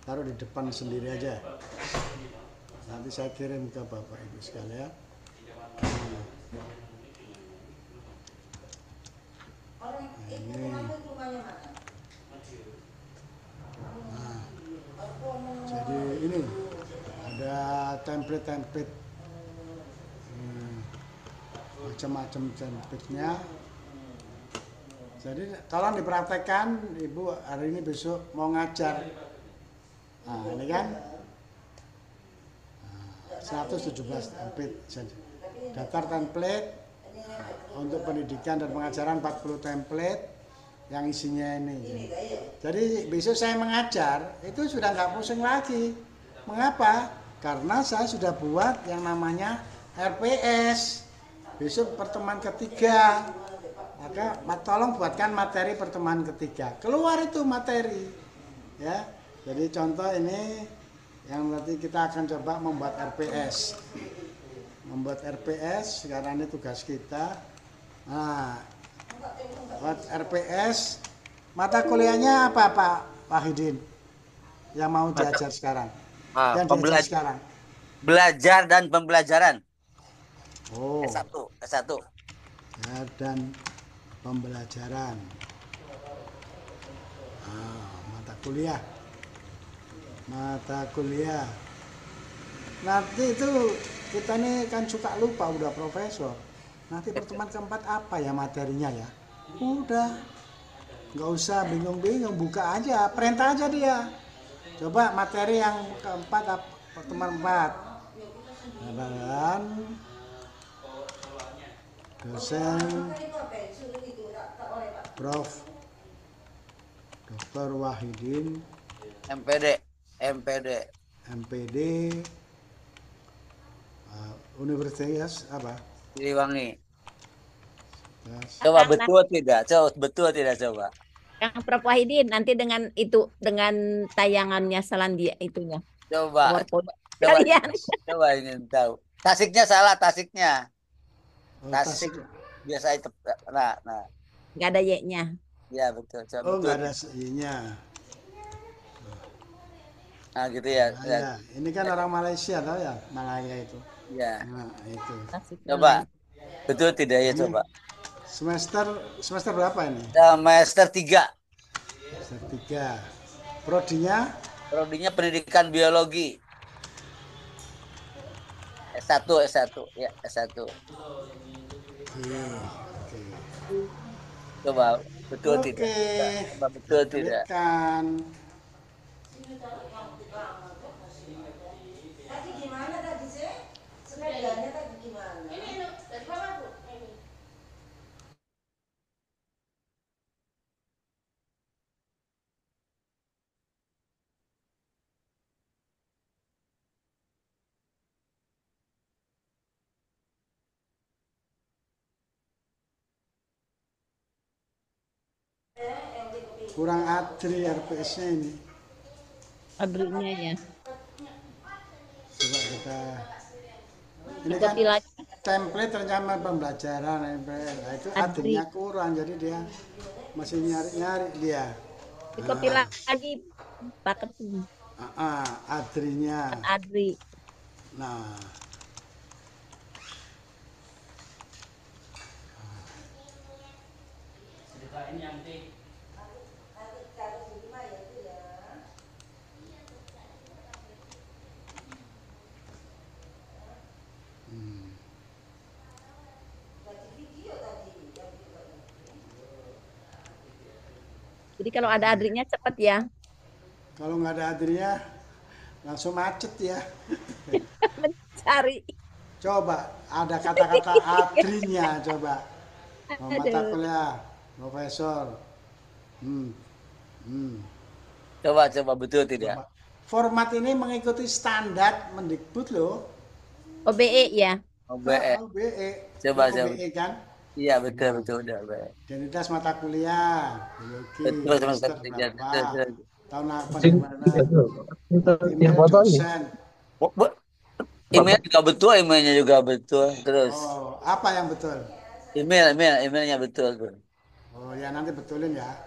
taruh di depan sendiri aja. Nanti saya kirim ke Bapak Ibu sekalian. Orang itu rumahnya mana? Nah, jadi ini ada template-template macam-macam template-nya. Jadi tolong dipraktekkan, Ibu hari ini besok mau ngajar. Nah, ini kan 117 template. Daftar template untuk pendidikan dan pengajaran 40 template yang isinya ini. Jadi besok saya mengajar itu sudah nggak pusing lagi. Mengapa? Karena saya sudah buat yang namanya RPS. Besok pertemuan ketiga. Maka tolong buatkan materi pertemuan ketiga. Keluar itu materi. Ya. Jadi contoh ini yang nanti kita akan coba membuat RPS. Membuat RPS sekarang ini tugas kita. Nah, buat RPS, mata kuliahnya apa Pak Hidin? Yang mau diajar sekarang? Yang diajar sekarang? Belajar dan pembelajaran. Oh. S1. Ya, dan pembelajaran. Mata kuliah. Nanti itu kita ini kan suka lupa udah profesor. Nanti pertemuan keempat apa ya materinya ya? Udah, nggak usah bingung-bingung, buka aja, perintah aja dia. Coba materi yang keempat, pertemuan 4. Dan dosen Prof. Dr. Wahidin MPD MPD Universitas apa? Siliwangi. Universitas. Coba betul tidak? Coba. Yang Prof Wahidin nanti dengan itu dengan tayangannya Selandia itunya. Coba PowerPoint coba kalian. coba ingin tahu. Tasiknya salah, Tasiknya. Oh, Tasik biasa itu. Nah, Nggak ada Y-nya. ya betul. Coba oh betul. nggak ada I-nya. Nah, gitu ya. Nah, ya. Ini kan orang Malaysia tau ya, Malaya itu. Ya. Nah, itu. Coba. Betul tidak ya, coba. Semester berapa ini? Semester 3. Semester 3. Prodinya? Prodinya Pendidikan Biologi. S1 ya, S1. Oke. Coba betul Oke. tidak? Coba betul tidak? Kan. Tadi gimana tadi sih? Sepedanya tadi gimana? Kurang adri RPS-nya ini. Adrinya ya. Coba kita. Ini kan Copy lagi. template rencana pembelajaran MPL. Nah, itu adrinya kurang, jadi dia masih nyari-nyari dia. Copy lagi Pak Ketum. Adrinya. Adri. Nah. Jadi kalau ada Adrinya cepet ya. Kalau nggak ada adrinya langsung macet ya. Mencari. Coba ada kata-kata adrinya coba. Mata kuliah, profesor. Coba betul tidak? Format ini mengikuti standar Mendikbud loh. OBE ya. OBE. OBE. Coba. OBE kan? Iya betul udah baik. Identitas mata kuliah, biologi, Betul, semester betul. berapa, tahun apa di mana, email dosen. Email juga betul, emailnya juga betul. Terus Oh, apa yang betul? emailnya betul. Oh ya nanti betulin ya.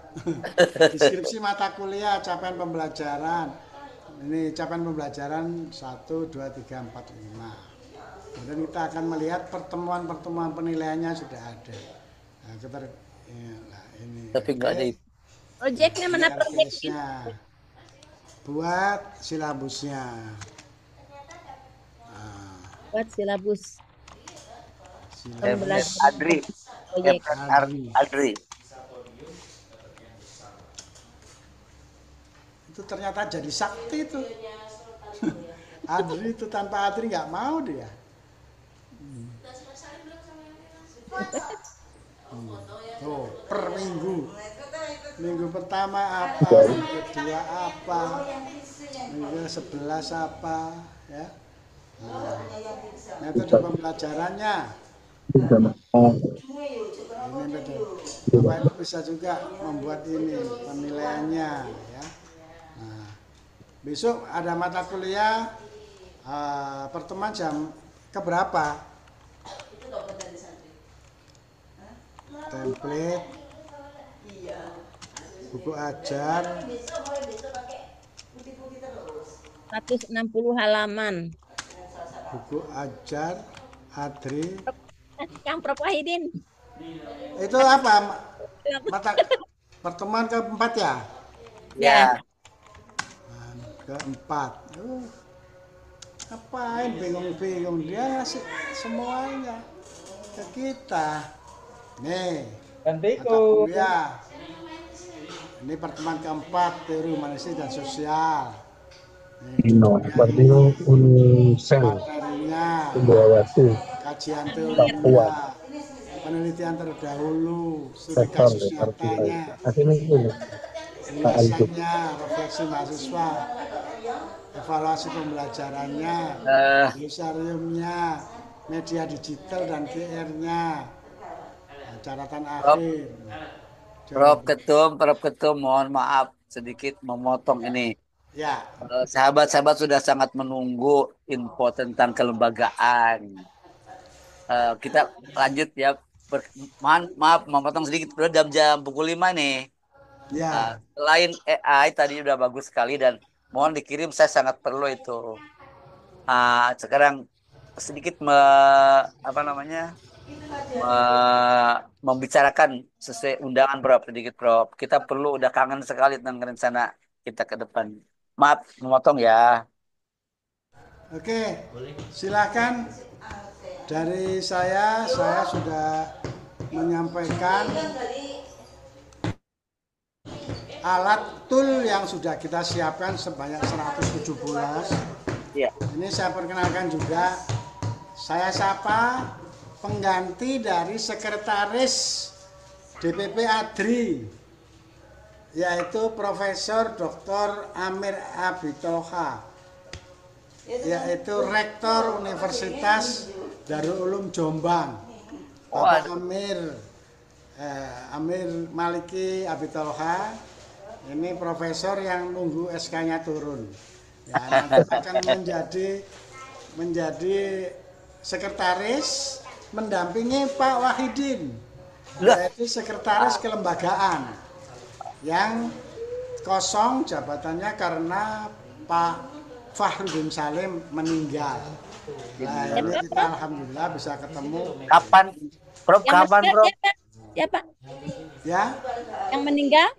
Deskripsi mata kuliah, capaian pembelajaran. Ini capaian pembelajaran 1, 2, 3, 4, 5. Kemudian kita akan melihat pertemuan-pertemuan penilaiannya sudah ada. Nah, kita ini. Tapi nggak ada. Proyeknya mana proyeknya? Proyeknya. Buat silabusnya. Buat silabus. Adri. Proyek. Adri. Itu ternyata jadi sakti itu. Adri itu tanpa Adri nggak mau dia. Tuh, per minggu. Minggu pertama apa, minggu kedua apa, minggu 11 apa, ya. Metode pembelajarannya. Ini metode. Bapak Ibu bisa juga membuat ini penilaiannya, ya. Nah, besok ada mata kuliah pertemuan jam keberapa? Template, buku ajar, 160 halaman. buku ajar, Adri. Kang Prof Wahidin. Itu apa? Mata pertemuan keempat ya? Ya. Keempat. Ngapain bingung-bingung, dia ngasih semuanya ke kita. Nih, mata Gantiku. kuliah. Ini pertemuan keempat teori humanistik dan sosial. Nih, Dino, seperti judulnya ini Unseng, materinya, Sumbawastu, kajian Papua, teorinya, penelitian terdahulu, studi sektor kasus nyatanya, Akhirnya ini Pak Anjuk. ulasannya, refleksi mahasiswa, evaluasi pembelajarannya, Eh, glosariumnya, media digital dan QR-nya, catatan Prof, akhir. Prof Ketum, mohon maaf sedikit memotong ini. Ya, Sahabat-sahabat sudah sangat menunggu info tentang kelembagaan. Kita lanjut ya. Maaf memotong sedikit. Udah jam-jam pukul 5 nih. ya. Selain AI tadi udah bagus sekali dan mohon dikirim, saya sangat perlu itu. Sekarang sedikit apa namanya membicarakan sesuai undangan Prof, sedikit Prof. Kita perlu, udah kangen sekali tentang rencana kita ke depan. Maaf memotong ya. Oke, silakan. Dari saya sudah menyampaikan alat tool yang sudah kita siapkan sebanyak 117. Iya. Ini saya perkenalkan juga. Saya sapa pengganti dari sekretaris DPP ADRI, yaitu Profesor Dr. Amir Abitoha, yaitu Rektor Universitas Darul Ulum Jombang. Bapak Amir Maliki Abitoha, ini profesor yang nunggu SK-nya turun. Ya, nanti akan menjadi sekretaris mendampingi Pak Wahidin, yaitu sekretaris kelembagaan yang kosong jabatannya karena Pak Fahrudin Salim meninggal. Nah, ini kita alhamdulillah bisa ketemu. Kapan, Prof? Yang Kapan, meninggal Prof? siapa? Ya, Yang meninggal?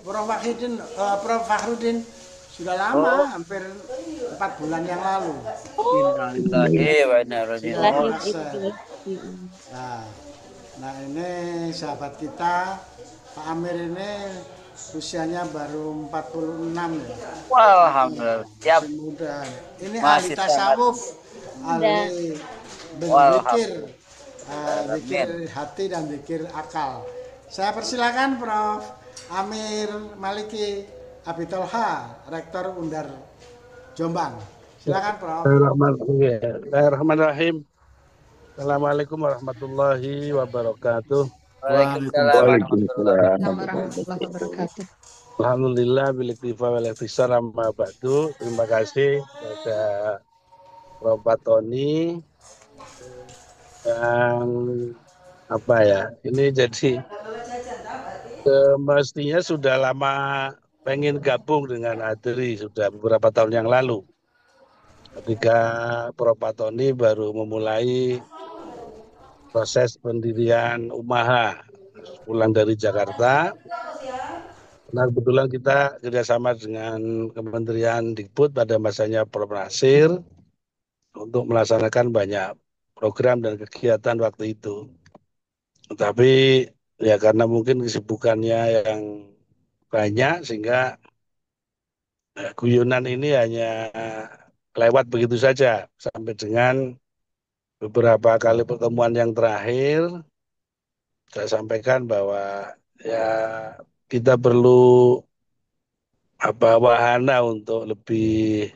Prof Fahrudin sudah lama, hampir 4 bulan yang lalu. Innalillahi wa inna ilaihi raji'un. Nah, ini sahabat kita, Pak Amir ini usianya baru 46 ya. Alhamdulillah. Siap. Masih muda. Ini ahli Masih tasawuf, ahli berzikir, zikir hati dan zikir akal. Saya persilakan Prof. Amir Maliki Abitolha, Rektor Undar Jombang. Silakan Prof. Bismillahirrahmanirrahim. Assalamualaikum warahmatullahi wabarakatuh. Waalaikumsalam warahmatullahi Warahmatullahi wabarakatuh. Alhamdulillah biliktifa wal ihtisar amma ba'du. Terima kasih kepada Prof. Tony yang ini jadi mestinya sudah lama pengen gabung dengan ADRI, sudah beberapa tahun yang lalu. Ketika Prof. Tony baru memulai proses pendirian Umaha pulang dari Jakarta. Nah, kebetulan kita kerjasama dengan Kementerian Dikbud pada masanya Prof. Nasir untuk melaksanakan banyak program dan kegiatan waktu itu. Tetapi ya karena mungkin kesibukannya yang banyak sehingga guyonan ini hanya lewat begitu saja sampai dengan beberapa kali pertemuan yang terakhir saya sampaikan bahwa ya kita perlu wahana untuk lebih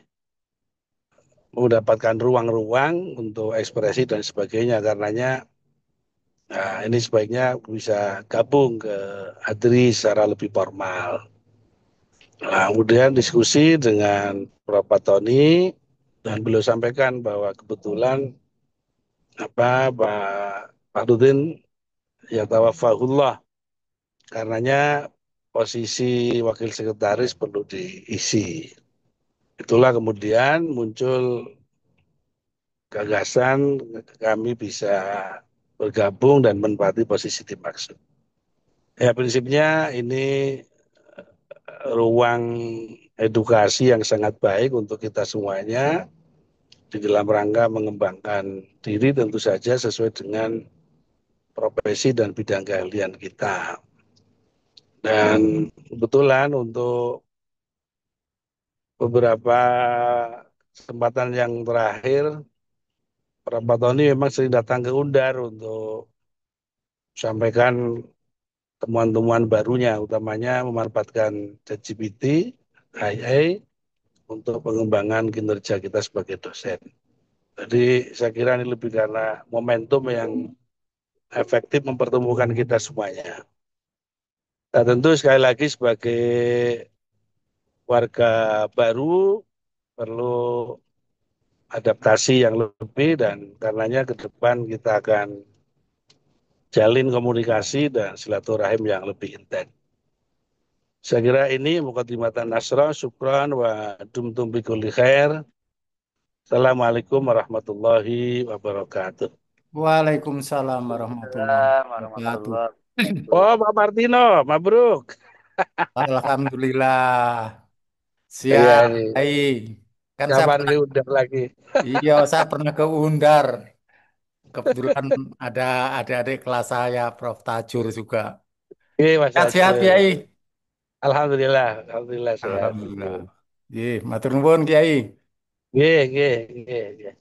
mendapatkan ruang-ruang untuk ekspresi dan sebagainya, karenanya ini sebaiknya bisa gabung ke ADRI secara lebih formal. Nah, kemudian diskusi dengan Prof. Tony dan beliau sampaikan bahwa kebetulan Pak Fahrudin ya tawafahullah, karenanya posisi wakil sekretaris perlu diisi. Itulah kemudian muncul gagasan kami bisa bergabung dan menempati posisi dimaksud. Ya prinsipnya ini ruang edukasi yang sangat baik untuk kita semuanya di dalam rangka mengembangkan diri tentu saja sesuai dengan profesi dan bidang keahlian kita. Dan kebetulan untuk beberapa kesempatan yang terakhir, Pak Tony memang sering datang ke Undar untuk sampaikan temuan-temuan barunya, utamanya memanfaatkan ChatGPT, AI, untuk pengembangan kinerja kita sebagai dosen. Jadi saya kira ini lebih karena momentum yang efektif mempertemukan kita semuanya. Nah, tentu sekali lagi sebagai warga baru perlu adaptasi yang lebih dan karenanya ke depan kita akan jalin komunikasi dan silaturahim yang lebih intens. Saya kira ini mukadimatan nasra, syukran wa dumtum bikulli khair. Assalamualaikum warahmatullahi wabarakatuh. Waalaikumsalam warahmatullahi wabarakatuh. Warahmatullahi Oh, Pak Martino, mabruk. Alhamdulillah. Iya Siap, ini, baik. Kan saya kapan pernah, diundang lagi? iya, saya pernah ke Undar. Kebetulan ada adik-adik kelas saya, Prof. Tajur juga. Oke, Mas Sehat-sehat, Azul. Kiai. Alhamdulillah sehat. Alhamdulillah. Iya, matur nuwun, Kiai. Nggih, nggih, nggih, nggih.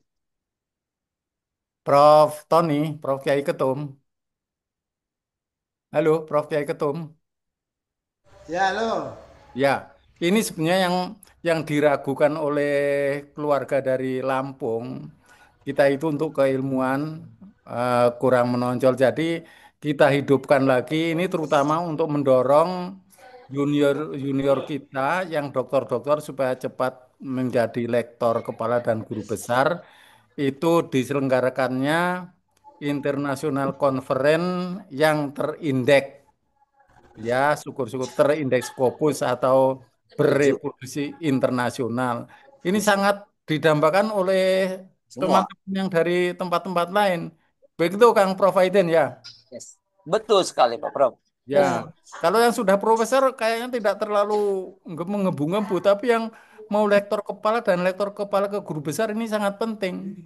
Prof. Tony, Prof. Kiai Ketum. Halo, Prof. Kiai Ketum. Ya, halo. Ya, ini sebenarnya yang diragukan oleh keluarga dari Lampung, kita itu untuk keilmuan kurang menonjol. Jadi kita hidupkan lagi ini terutama untuk mendorong junior junior kita yang dokter-dokter supaya cepat menjadi lektor kepala dan guru besar. Itu diselenggarakannya International Conference yang terindeks. Ya, syukur-syukur terindeks Scopus atau Setuju. berevolusi internasional. Ini sangat didambakan oleh Semua. teman-teman yang dari tempat-tempat lain. Begitu Kang Prof. Aiden ya. Yes. Betul sekali Pak Prof. Ya, kalau yang sudah profesor kayaknya tidak terlalu mengebu-ngebu, tapi yang mau lektor kepala dan lektor kepala ke guru besar ini sangat penting.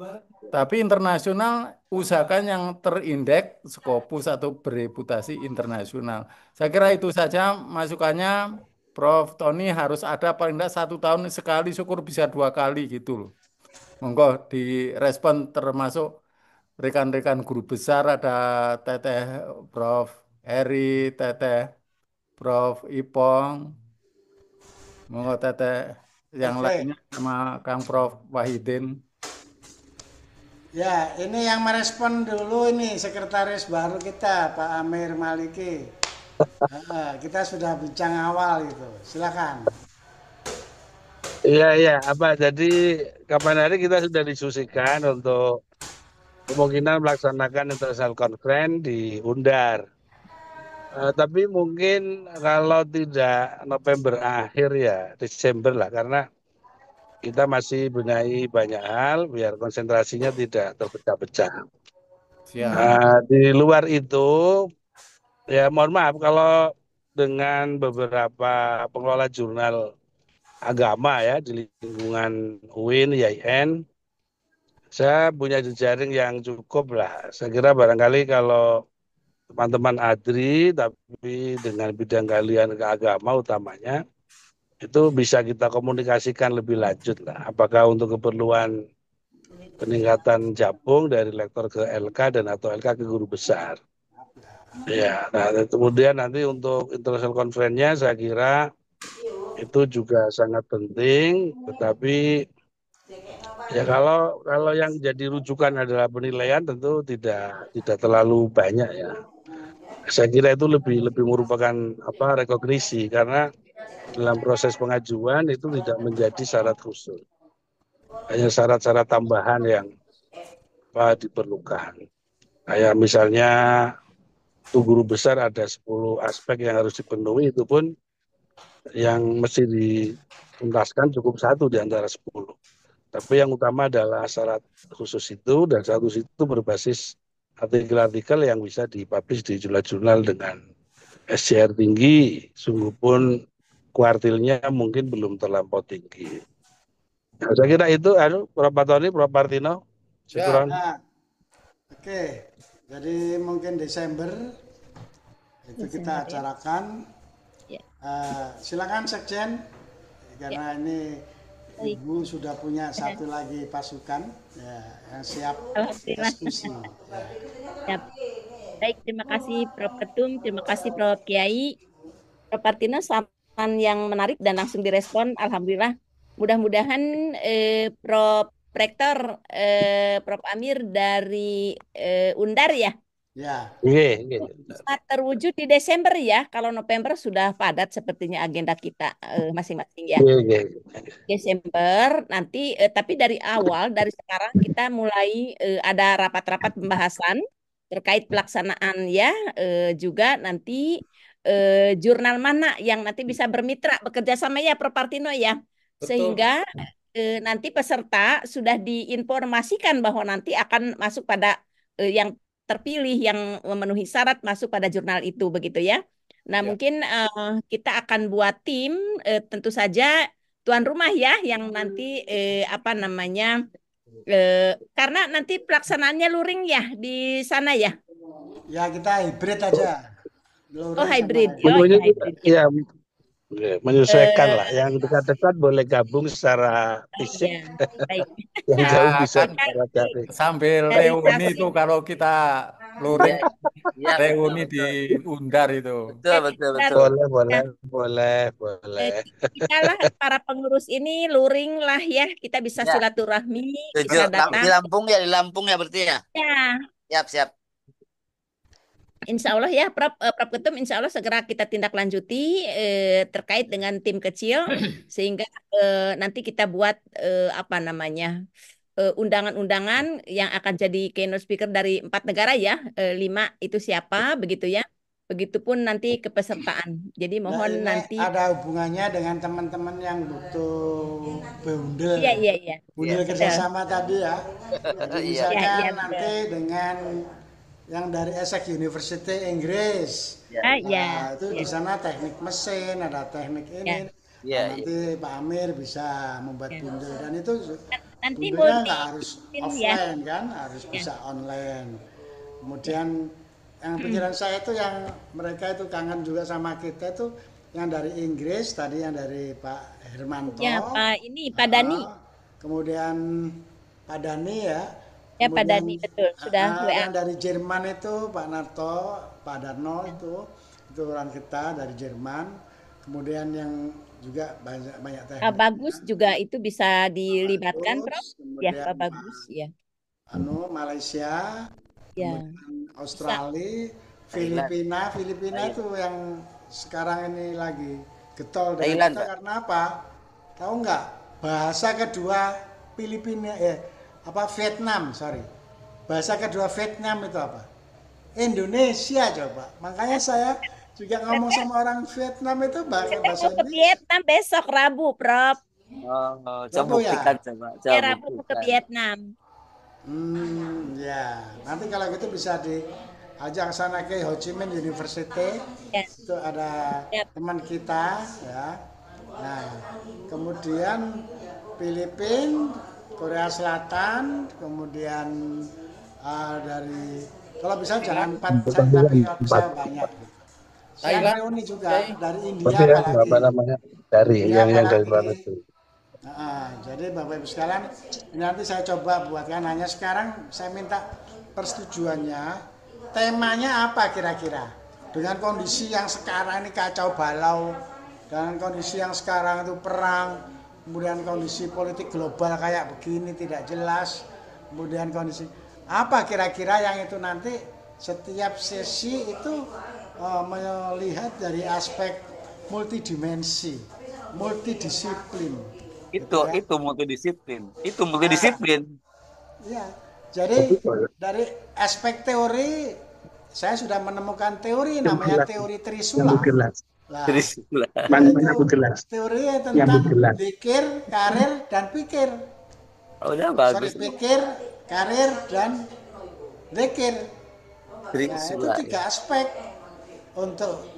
Tapi internasional usahakan yang terindeks Scopus atau bereputasi internasional. Saya kira itu saja masukannya. Prof. Tony harus ada paling tidak 1 tahun sekali, syukur bisa 2 kali gitu loh. Monggo direspon termasuk rekan-rekan guru besar ada Teteh Prof. Eri, Teteh Prof. Ipong, monggo Teteh yang Oke. lainnya sama Kang Prof. Wahidin. Ya, ini yang merespon dulu ini sekretaris baru kita, Pak Amir Maliki. Kita sudah bincang awal itu. Silakan. Iya, apa jadi kapan hari kita sudah diskusikan untuk kemungkinan melaksanakan international conference di Undar. Tapi mungkin kalau tidak November akhir ya Desember lah karena kita masih benahi banyak hal biar konsentrasinya tidak terpecah-pecah. Siap. Di luar itu ya mohon maaf kalau dengan beberapa pengelola jurnal agama ya di lingkungan UIN, YIN, saya punya jejaring yang cukup lah. Saya kira barangkali kalau teman-teman ADRI tapi dengan bidang keahlian ke agama utamanya itu bisa kita komunikasikan lebih lanjut lah. Apakah untuk keperluan peningkatan jabung dari lektor ke LK dan atau LK ke guru besar. Ya, nah kemudian nanti untuk international conference-nya saya kira itu juga sangat penting, tetapi ya kalau yang jadi rujukan adalah penilaian tentu tidak terlalu banyak ya. Saya kira itu lebih merupakan rekognisi karena dalam proses pengajuan itu tidak menjadi syarat khusus. Hanya syarat-syarat tambahan yang diperlukan. Kayak misalnya untuk guru besar ada 10 aspek yang harus dipenuhi, itu pun yang mesti dituntaskan cukup 1 di antara 10. Tapi yang utama adalah syarat khusus itu, dan syarat khusus itu berbasis artikel-artikel yang bisa dipublish di jurnal-jurnal dengan SCR tinggi, sungguh pun kuartilnya mungkin belum terlampau tinggi. Saya kira itu Prof. Tony, Prof. Martino. Ya. Syukuran. Nah, oke. Jadi mungkin Desember itu kita Desember, ya. acarakan. Ya. Silakan Sekjen, karena ini Baik. Ibu sudah punya satu lagi pasukan ya, yang siap Alhamdulillah. diskusi. Ya. Siap. Baik, terima kasih Prof. Ketum, terima kasih Prof. Kiai. Prof. Martino, saran yang menarik dan langsung direspon. Alhamdulillah. Mudah-mudahan Prof. Rektor, Prof. Amir dari Undar ya, Ya, Iya. bisa terwujud di Desember ya. Kalau November sudah padat sepertinya agenda kita masing-masing ya. Iya. Desember nanti, tapi dari awal, dari sekarang kita mulai ada rapat-rapat pembahasan terkait pelaksanaan ya, juga nanti jurnal mana yang nanti bisa bermitra bekerja sama ya Prof. Martino ya, Betul. sehingga nanti peserta sudah diinformasikan bahwa nanti akan masuk pada yang terpilih yang memenuhi syarat masuk pada jurnal itu begitu ya. Nah, Ya. mungkin kita akan buat tim, tentu saja tuan rumah ya yang nanti apa namanya, karena nanti pelaksanaannya luring ya di sana ya. ya kita hybrid aja. Oh, Luring sama hybrid. hybrid. Oh, Pokoknya ya hybrid ya. ya menyesuaikan lah. Eh, Yang dekat-dekat boleh gabung secara fisik, ya, baik. yang Ya, jauh bisa kan secara daring. sambil Dari reuni stasiun. itu kalau kita luring Ya, reuni betul, di betul. Undar itu. Betul. Boleh. Kita lah para pengurus ini luring lah ya, kita bisa Ya, silaturahmi, setuju. bisa datang. Di Lampung ya berarti ya. Ya, Siap. Insya Allah ya, Prof. Ketum, Insya Allah segera kita tindak lanjuti terkait dengan tim kecil, sehingga nanti kita buat apa namanya, undangan-undangan yang akan jadi keynote speaker dari 4 negara ya, 5 itu siapa begitu ya. Begitupun nanti kepesertaan. Jadi Nah, mohon ini nanti. ada hubungannya dengan teman-teman yang butuh bundel. Iya. Bundel Betul. kerjasama tadi ya. Jadi Iya. misalkan Iya, betul. nanti dengan yang dari Essex University Inggris. Ah, ya. Nah, itu di sana teknik mesin, ada teknik ini. Iya. Nah, nanti Pak Amir bisa membuat bundel dan itu Nanti bundelnya multi nggak harus tim ya. offline kan, harus bisa online. Kemudian yang pikiran saya itu yang mereka itu kangen juga sama kita itu yang dari Inggris tadi, yang dari Pak Hermanto. Ya, Pak Dani. Kemudian Pak Dani ya. Ya, Pak Kemudian, Dani betul sudah WA. yang dari Jerman itu Pak Narto, Pak Darno itu orang kita dari Jerman. Kemudian yang juga banyak teknik. Pak Bagus juga itu bisa dilibatkan, Prof. Kemudian Ya, Pak Bagus ya. Malaysia, Ya. kemudian Australia, Filipina itu yang sekarang ini lagi getol dengan Thailand, kita Pak. karena apa? Tahu nggak? Bahasa kedua Filipina Vietnam, sorry. Bahasa kedua Vietnam itu apa? Indonesia coba. Makanya saya juga ngomong sama orang Vietnam itu bahasa Kita mau ke Indonesia. Vietnam besok Rabu, Prof. Coba Rabu ya? buktikan Ya, Rabu mau ke Vietnam. Ya. Nanti kalau gitu bisa diajak sana ke Ho Chi Minh University. Ya. Itu ada Ya. teman kita ya. Nah, kemudian Filipina, Korea Selatan, kemudian dari kalau bisa jangan 4 tapi kalau bisa banyak. Saya Thailand. reuni juga dari India Berarti ya, apalagi. apa namanya? Dari India yang dari apalagi. luar negeri. Jadi Bapak Ibu sekalian, ini nanti saya coba buatkan, hanya sekarang saya minta persetujuannya. Temanya apa kira-kira? Dengan kondisi yang sekarang ini kacau balau, dengan kondisi yang sekarang itu perang, kemudian kondisi politik global kayak begini tidak jelas, kemudian kondisi apa kira-kira yang itu nanti setiap sesi itu melihat dari aspek multidimensi, multidisiplin. Itu multidisiplin. Ya, jadi dari aspek teori saya sudah menemukan teori namanya teori Trisula. Nah, teori tentang pikir, karir, dan pikir. Udah bagus. Pikir, karir, dan zikir. Nah, itu Trisula. 3 aspek. Untuk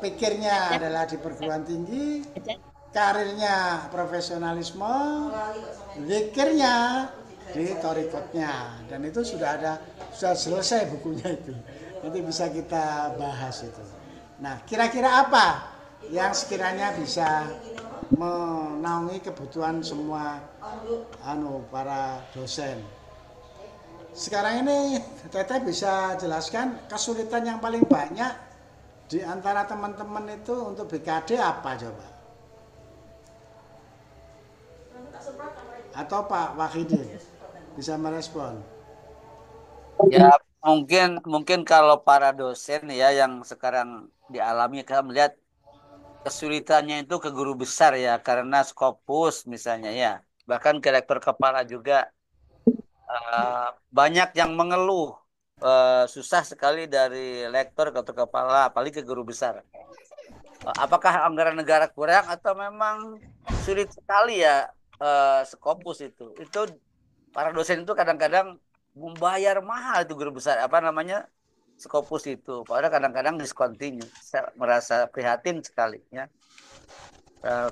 pikirnya adalah di perguruan tinggi, karirnya profesionalisme, zikirnya di torikotnya, dan itu sudah selesai bukunya itu. Nanti bisa kita bahas itu. Nah, kira-kira apa yang sekiranya bisa menaungi kebutuhan semua para dosen? Sekarang ini Teteh bisa jelaskan kesulitan yang paling banyak di antara teman-teman itu untuk BKD apa coba? Atau Pak Wahidin bisa merespon? Ya, mungkin kalau para dosen ya yang sekarang dialami, kita melihat kesulitannya itu ke guru besar ya, karena Scopus misalnya ya, bahkan ke rektor kepala juga banyak yang mengeluh susah sekali dari rektor ke kepala, apalagi ke guru besar. Apakah anggaran negara kurang atau memang sulit sekali ya Scopus itu? Itu para dosen itu kadang-kadang membayar mahal itu guru besar Scopus itu. Padahal kadang-kadang discontinue. Saya merasa prihatin sekali ya.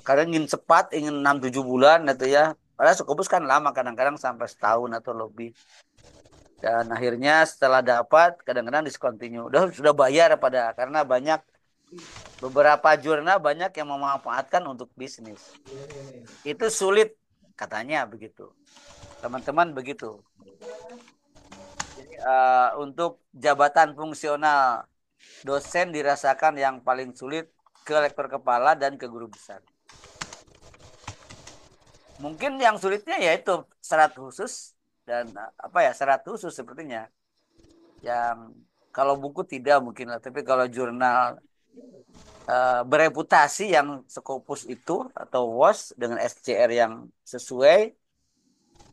Kadang ingin cepat, ingin 6-7 bulan gitu ya. Padahal Scopus kan lama, kadang-kadang sampai setahun atau lebih. Dan akhirnya setelah dapat, kadang-kadang discontinue. Sudah bayar karena beberapa jurnal banyak yang memanfaatkan untuk bisnis. Itu sulit katanya begitu. Teman-teman begitu. Jadi, untuk jabatan fungsional dosen dirasakan yang paling sulit ke rektor kepala dan ke guru besar. Mungkin yang sulitnya yaitu syarat khusus dan syarat khusus sepertinya. Yang kalau buku tidak mungkin lah, tapi kalau jurnal bereputasi yang Scopus itu atau WOS dengan SCR yang sesuai,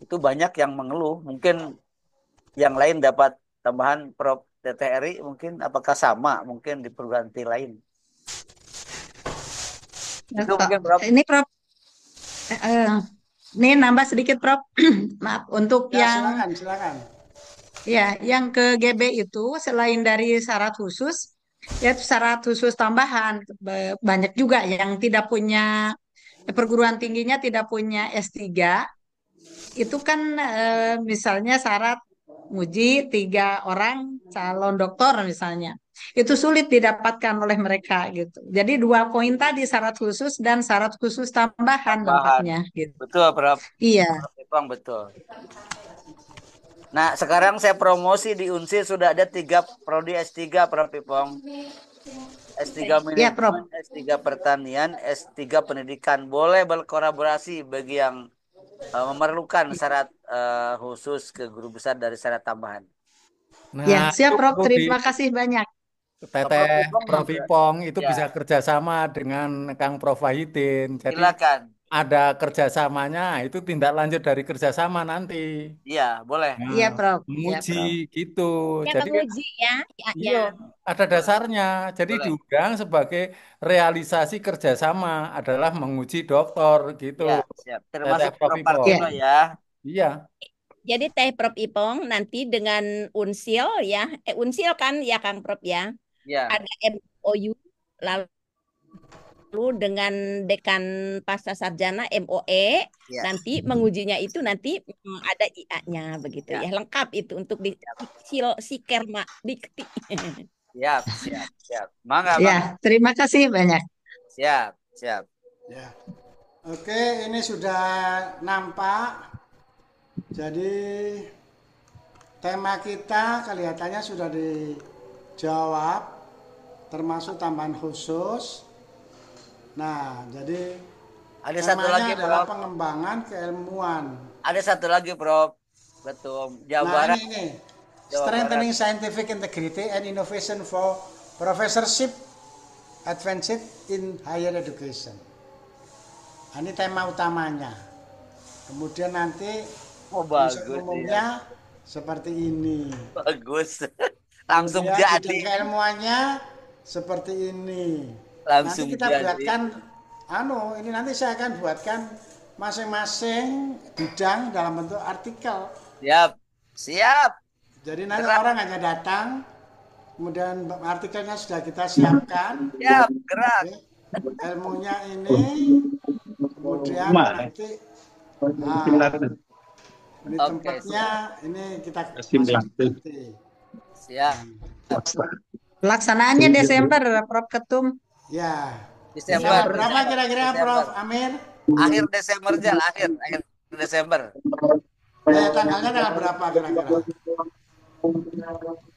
itu banyak yang mengeluh. Mungkin yang lain dapat tambahan Prof. TTRI mungkin apakah sama, mungkin di perguruan tinggi lain. Itu mungkin Prof. Ini Prof, ini nambah sedikit Prof. Maaf, untuk yang silakan. ya, yang ke GB itu selain dari syarat khusus, ya syarat khusus tambahan banyak juga yang tidak punya perguruan tingginya, tidak punya S3. Itu kan misalnya syarat nguji 3 orang calon doktor misalnya. Itu sulit didapatkan oleh mereka gitu. Jadi 2 poin tadi, syarat khusus dan syarat khusus tambahan nampaknya gitu. Betul, Prof. Iya. Prof, betul. Nah, sekarang saya promosi di Unsir sudah ada 3 prodi S3, Prof. Ipong. S3 Manajemen, S3 Pertanian, S3 Pendidikan. Boleh berkolaborasi bagi yang memerlukan syarat khusus ke guru besar dari syarat tambahan. Nah, ya, siap Prof. Terima kasih banyak. Teteh Prof. Ipong itu bisa kerjasama dengan Kang Prof. Wahidin. Jadi silakan. Ada kerjasamanya, itu tindak lanjut dari kerjasama nanti. Iya, boleh. Iya, Prof. Menguji gitu. Ya, Jadi menguji ya. Iya, ada dasarnya. Jadi Boleh. diundang sebagai realisasi kerjasama adalah menguji doktor gitu. Ya, siap. Termasuk Prof. Prof. Ipong. Partino ya. Iya. Jadi Teh Prof. Ipong nanti dengan Unsil ya, Unsil kan ya Kang Prof ya. Ya. Ada MOU, lalu dengan dekan pasca sarjana MOE, ya. nanti mengujinya itu nanti ada IA-nya begitu ya. Lengkap itu untuk di sikerma dikti. Siap. Mangga. Ya, terima kasih banyak. Siap. Ya. Oke, ini sudah nampak. Jadi tema kita kelihatannya sudah dijawab, termasuk tambahan khusus. Nah, jadi ada satu lagi adalah Prof. pengembangan keilmuan. Ada satu lagi Prof. Betul. Jawa Barat. Ini strengthening scientific integrity and innovation for professorship advanced in higher education. Ini tema utamanya. Kemudian nanti bagus umumnya ya. Seperti ini. Bagus. Langsung kemudian jadi. Keilmuannya seperti ini. Langsung nanti kita jadi. buatkan ini nanti saya akan buatkan masing-masing bidang dalam bentuk artikel. Siap. Jadi nanti orang hanya datang, kemudian artikelnya sudah kita siapkan. Siap, gerak. Ilmunya ini, kemudian nanti ini Oke, tempatnya ini kita Simulasi. nanti. siap. Pelaksanaannya Desember, Prof Ketum. Ya. Desember. Berapa kira-kira Desember. Prof Amir? Akhir Desember Jal, akhir Desember. Tanggalnya tanggal berapa kira-kira?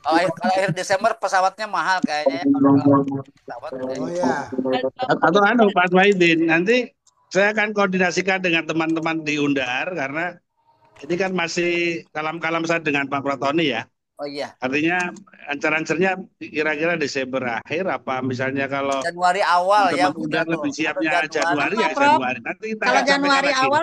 Kalau akhir Desember pesawatnya mahal kayaknya ya. Pesawat Oh kayaknya. ya. Atau Pak Wahidin, nanti saya akan koordinasikan dengan teman-teman di Undar karena ini kan masih kalam-kalam saya dengan Pak Pratoni ya. Oh iya. Artinya ancar-ancarnya kira-kira Desember akhir apa misalnya kalau Januari awal ya. teman Undar lebih siapnya Atau Januari ya Prof. Januari. Nanti kita Kalau akan sampaikan Januari lagi. awal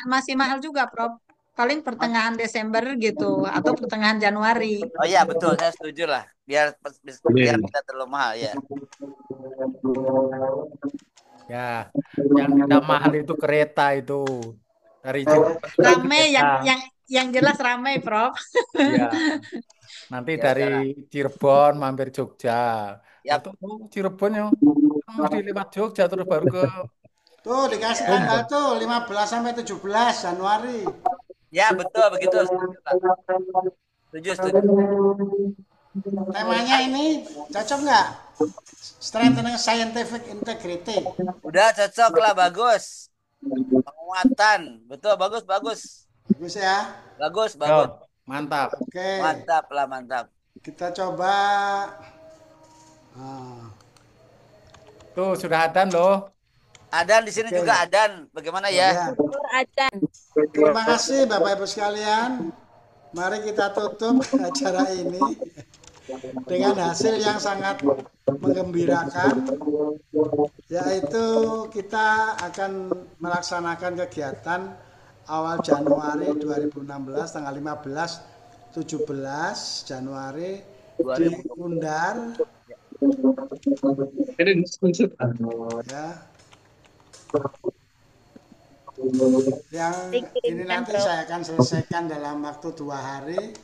masih mahal juga, Prof. Paling pertengahan Desember gitu atau pertengahan Januari. Oh iya betul, saya setuju lah. Biar tidak terlalu mahal ya. Ya, yang tidak mahal itu kereta itu dari Cirebon ke Rame Jogja. yang jelas rame, Prof. Ya. Nanti Ya dari Cirebon mampir Jogja. Yap. Atau Cirebon yang mesti lewat Jogja terus baru ke Tuh dikasih tanggal tuh 15 sampai 17 Januari. Ya betul begitu. Setuju. Temanya ini cocok nggak? Strengthening scientific integrity. Udah cocok lah, bagus. Penguatan, betul, bagus. Bagus ya. Bagus. Yo, mantap. Oke. Mantap. Kita coba. Tuh sudah ada loh. Adan di sini juga Adan. Bagaimana ya? Adan. Terima kasih Bapak Ibu sekalian. Mari kita tutup acara ini dengan hasil yang sangat menggembirakan, yaitu kita akan melaksanakan kegiatan awal Januari 2016 tanggal 15-17 Januari di Undar ya. Yang ini nanti saya akan selesaikan dalam waktu 2 hari,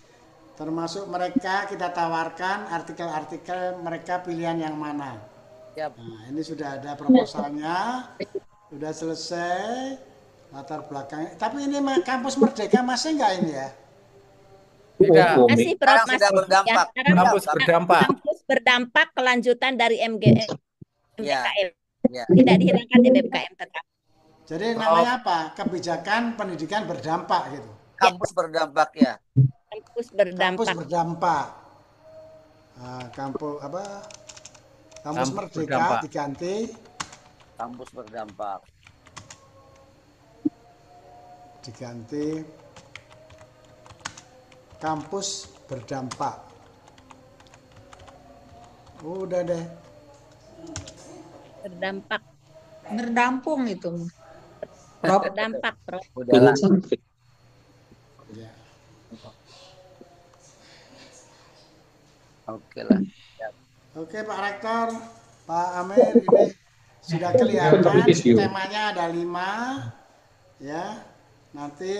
termasuk mereka kita tawarkan artikel-artikel mereka pilihan yang mana. Yap. Nah, ini sudah ada proposalnya, sudah selesai latar belakangnya. Tapi ini kampus Merdeka masih enggak ini ya? Tidak. Masih Prof, Sekarang sudah masih. berdampak. Ya, sekarang Kampus berdampak. kampus berdampak kelanjutan dari Ya. MBKM. Ya. Tidak dihilangkan di BMKM tetap. Jadi namanya apa? Kebijakan pendidikan berdampak gitu. Kampus berdampak ya. Kampus Kampus berdampak. berdampak. Kampus apa? Kampus Merdeka berdampak. diganti Kampus berdampak. kampus berdampak. Udah deh. Berdampak. Nerdampung itu. Berdampak, Prof. Udahlah. Ya. Oke lah. Oke Pak Rektor, Pak Amir, ini sudah kelihatan temanya ada 5 ya. Nanti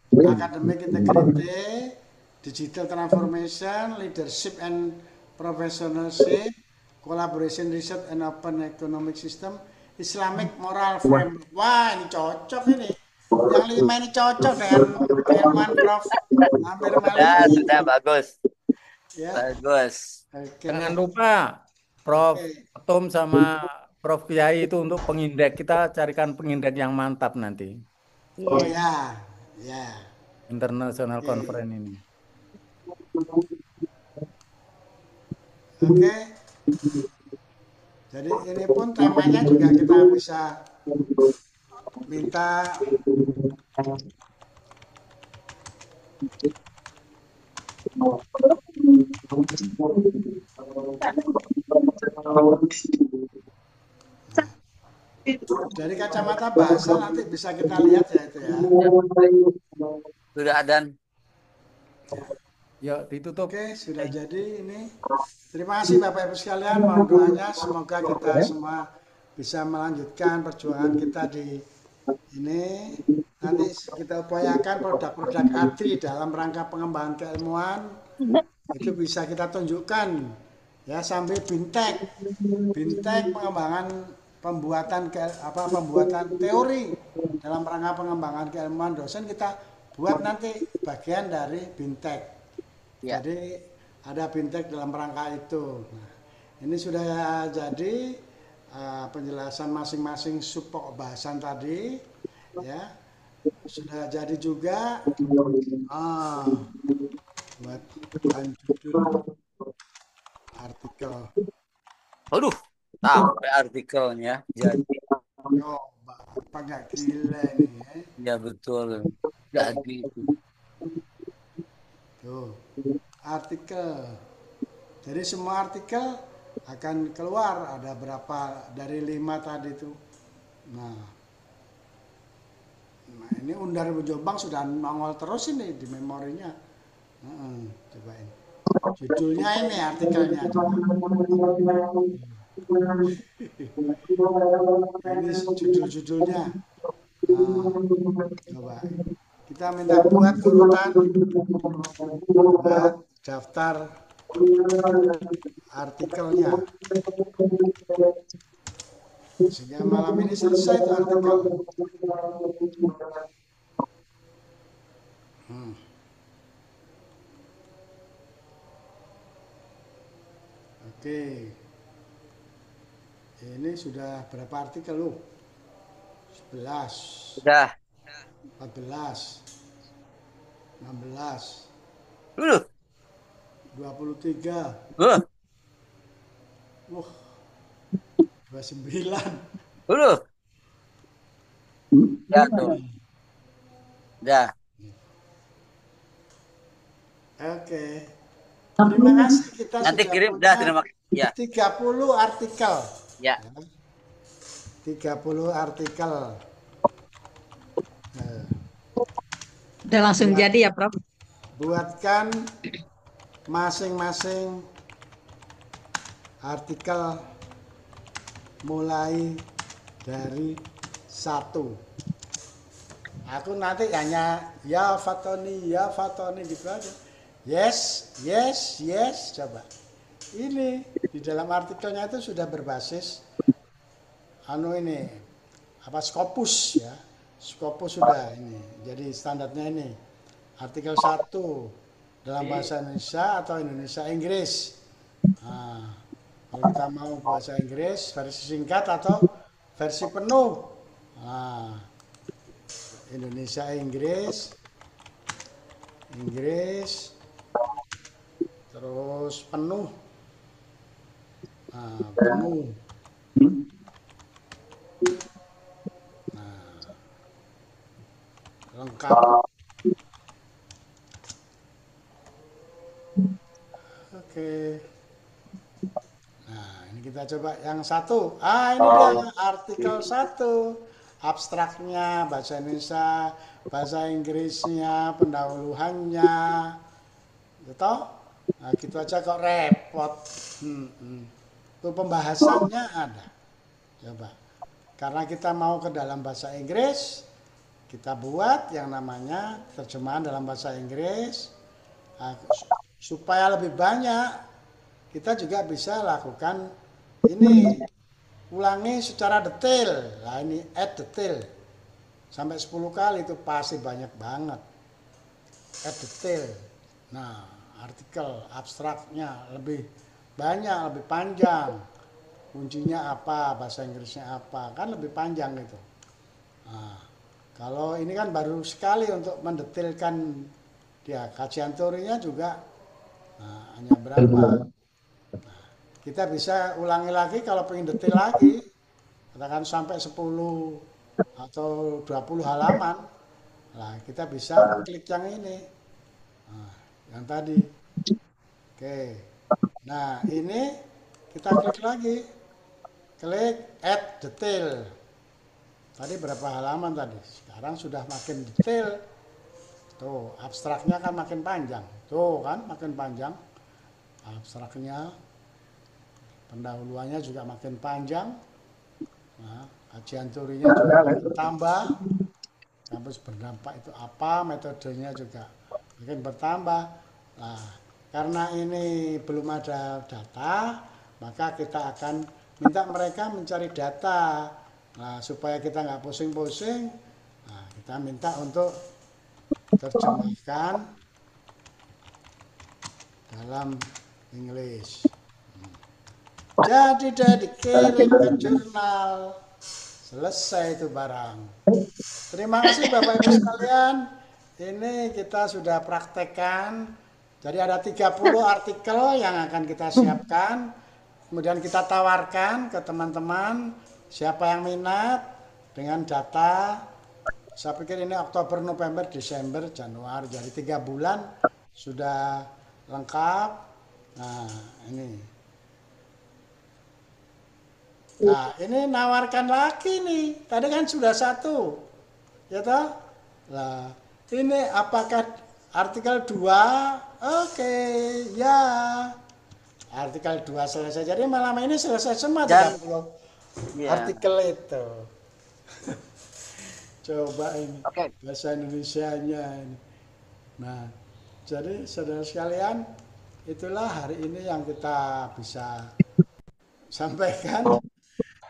academic integrity, digital transformation, leadership and professionalship, collaboration research and open economic system, Islamic moral framework. Wah ini cocok ini. Yang 5 ini cocok dengan keilmuan Prof. Amir Ya, Maliki. sudah bagus. Ya. Bagus. Oke. Jangan lupa Prof Ketum sama Prof Kiai itu untuk pengindeks, kita carikan pengindeks yang mantap nanti. Oh ya, ya. International Conference ini. Oke. Jadi ini pun temanya juga kita bisa minta dari kacamata bahasa nanti bisa kita lihat ya itu ya. Sudah Adan. Yuk ditutup. Oke, sudah jadi ini. Terima kasih Bapak Ibu sekalian, mohon doanya semoga kita semua bisa melanjutkan perjuangan kita di ini. Nanti kita upayakan produk-produk ADRI dalam rangka pengembangan keilmuan itu bisa kita tunjukkan ya, sampai bintek pengembangan pembuatan teori dalam rangka pengembangan keilmuan dosen kita buat nanti bagian dari BIMTEK. Ya. Jadi ada BIMTEK dalam rangka itu. Nah, ini sudah jadi penjelasan masing-masing subpok bahasan tadi, ya. Sudah jadi juga buat judul artikel. Aduh, sampai artikelnya jadi. Coba, apa nggak gila nih ya? Ya betul. Jadi Tuh, artikel. Jadi semua artikel akan keluar, ada berapa dari 5 tadi itu. Nah, ini Undar Jombang sudah nongol terus ini di memorinya. Cobain. Judulnya ini artikelnya. Ini judul-judulnya. Coba. Kita minta buat urutan, buat daftar artikelnya. Sehingga malam ini selesai itu artikel. Oke. Ini sudah berapa artikel lu? 11, udah. 14, 16, Dulu. 23. Wah. 29. Dulu. Ya tuh. Udah. Oke. Terima kasih, kita Nanti sudah kirim punya dah terima ya. 30 artikel. Ya. 30 artikel. Udah langsung jadi ya, Prof? Buatkan masing-masing artikel mulai dari 1. Aku nanti hanya ya Fatoni gitu aja. Yes, coba. Ini di dalam artikelnya itu sudah berbasis ini Scopus ya. Scopus sudah ini. Jadi standarnya ini. Artikel 1 dalam bahasa Indonesia atau Indonesia Inggris. Nah, kalau kita mau bahasa Inggris versi singkat atau versi penuh. Nah, Indonesia Inggris terus penuh. Nah, penuh. Nah, lengkap. Oke. Nah, ini kita coba yang 1. Ini dia artikel 1. Abstraknya, bahasa Indonesia, bahasa Inggrisnya, pendahuluannya. Gitu? Nah, gitu aja kok repot. Itu pembahasannya ada. Coba. Karena kita mau ke dalam bahasa Inggris, kita buat yang namanya terjemahan dalam bahasa Inggris. Nah, supaya lebih banyak, kita juga bisa lakukan ini. Ulangi secara detail. Nah, ini add detail. Sampai 10 kali itu pasti banyak banget. Add detail. Nah, artikel abstraknya lebih banyak, lebih panjang. Kuncinya apa, bahasa Inggrisnya apa, kan lebih panjang itu. Nah, kalau ini kan baru sekali untuk mendetailkan dia. Kajian teorinya juga hanya berapa. Kita bisa ulangi lagi kalau pengen detail lagi. Katakan sampai 10 atau 20 halaman. Nah, kita bisa klik yang ini. Nah, yang tadi. Oke. Nah, ini kita klik lagi. Klik add detail. Tadi berapa halaman tadi? Sekarang sudah makin detail. Tuh, abstraknya kan makin panjang. Tuh kan makin panjang. Abstraknya. Pendahuluannya juga makin panjang. Nah, kajian teorinya juga makin tambah. Kampus berdampak itu apa, metodenya juga makin bertambah. Nah, karena ini belum ada data, maka kita akan minta mereka mencari data. Nah, supaya kita nggak pusing-pusing, kita minta untuk terjemahkan dalam English. Jadi dikirim ke jurnal, selesai itu barang. Terima kasih Bapak Ibu sekalian. Ini kita sudah praktekkan. Jadi ada 30 artikel yang akan kita siapkan. Kemudian kita tawarkan ke teman-teman siapa yang minat dengan data. Saya pikir ini Oktober, November, Desember, Januari. Jadi 3 bulan sudah lengkap. Nah, ini. Nah, ini nawarkan lagi nih. Tadi kan sudah 1. Ya toh? Nah, ini apakah artikel 2? Oke, ya. Artikel 2 selesai. Jadi malam ini selesai semua 30 artikel itu. Coba ini bahasa Indonesianya ini. Nah, jadi saudara sekalian, itulah hari ini yang kita bisa sampaikan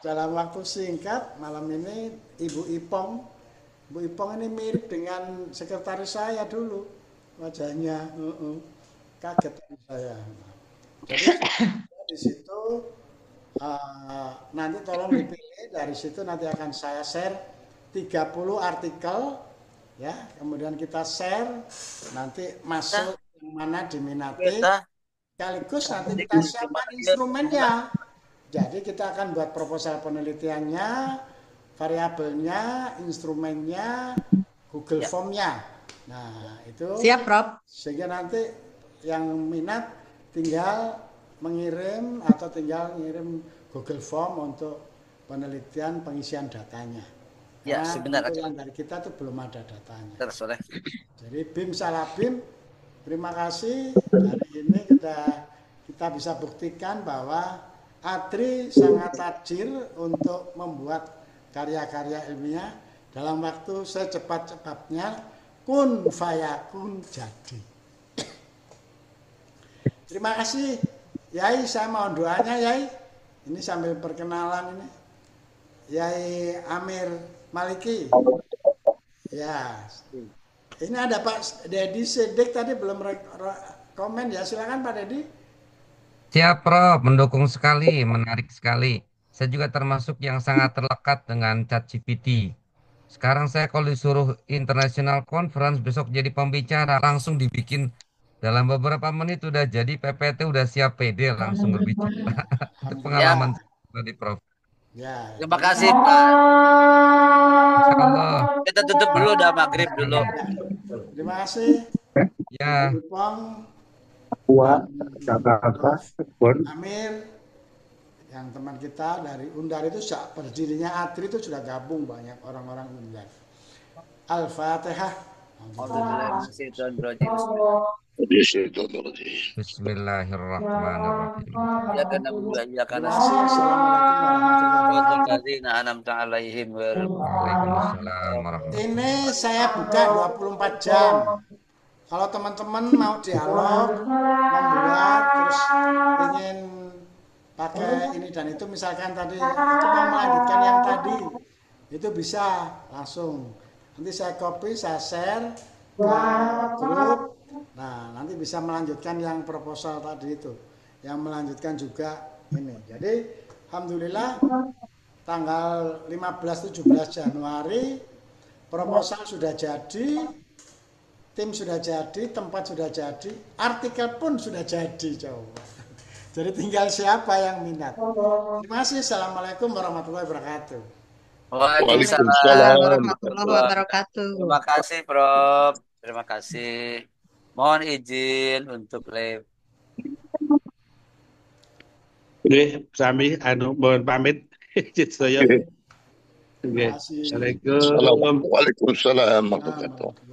dalam waktu singkat. Malam ini Ibu Ipong ini mirip dengan sekretaris saya dulu wajahnya, kaget saya. Jadi di situ nanti tolong dipilih, dari situ nanti akan saya share 30 artikel ya, kemudian kita share, nanti masuk yang mana diminati, sekaligus nanti kita siapkan instrumennya. Jadi kita akan buat proposal penelitiannya, variabelnya, instrumennya, Google Form-nya. Nah, itu Siap, Prof. sehingga nanti yang minat tinggal mengirim atau tinggal mengirim Google Form untuk penelitian pengisian datanya. Ya, Karena sebentar untuk aja. yang dari kita tuh belum ada datanya. Terus oleh. Jadi BIM salah BIM, terima kasih. Hari ini kita bisa buktikan bahwa Adri sangat tajir untuk membuat karya-karya ilmiah dalam waktu secepat-cepatnya, kun fayakun jadi. Terima kasih Yai, saya mohon doanya Yai. Ini sambil perkenalan ini. Yai Amir Maliki. Ya. Ini ada Pak Dedi Sidik tadi belum komen ya. Silakan Pak Dedi. Siap, Prof. Mendukung sekali, menarik sekali. Saya juga termasuk yang sangat terlekat dengan ChatGPT. Sekarang saya kalau disuruh international conference besok jadi pembicara, langsung dibikin dalam beberapa menit udah jadi PPT, udah siap PD, langsung berbicara. Itu pengalaman tadi, Prof. Ya. Terima kasih Pak. Insya Allah. Kita tutup dulu, udah maghrib dulu. Terima kasih. Ya. Ipong, Jakarta, Amir, yang teman kita dari Undar itu berdirinya Adri itu sudah gabung banyak orang-orang Undar. Al-Fatihah. Bismillahirrahmanirrahim. Ya karena ya karena ini saya buka 24 jam. Kalau teman-teman mau dialog, membuat, terus ingin pakai ini dan itu, misalkan tadi itu mau melanjutkan yang tadi, itu bisa langsung. Nanti saya copy, saya share ke grup. Nah, nanti bisa melanjutkan yang proposal tadi itu, yang melanjutkan juga ini. Jadi, alhamdulillah tanggal 15-17 Januari proposal sudah jadi, tim sudah jadi, tempat sudah jadi, artikel pun sudah jadi, coba. Jadi tinggal siapa yang minat. Terima kasih. Assalamualaikum warahmatullahi wabarakatuh. Waalaikumsalam warahmatullahi wabarakatuh. Terima kasih Prof. Terima kasih. Mohon izin untuk live. Oke, Sami, mohon pamit. Izin saya. Oke. Assalamualaikum. Waalaikumsalam warahmatullahi wabarakatuh.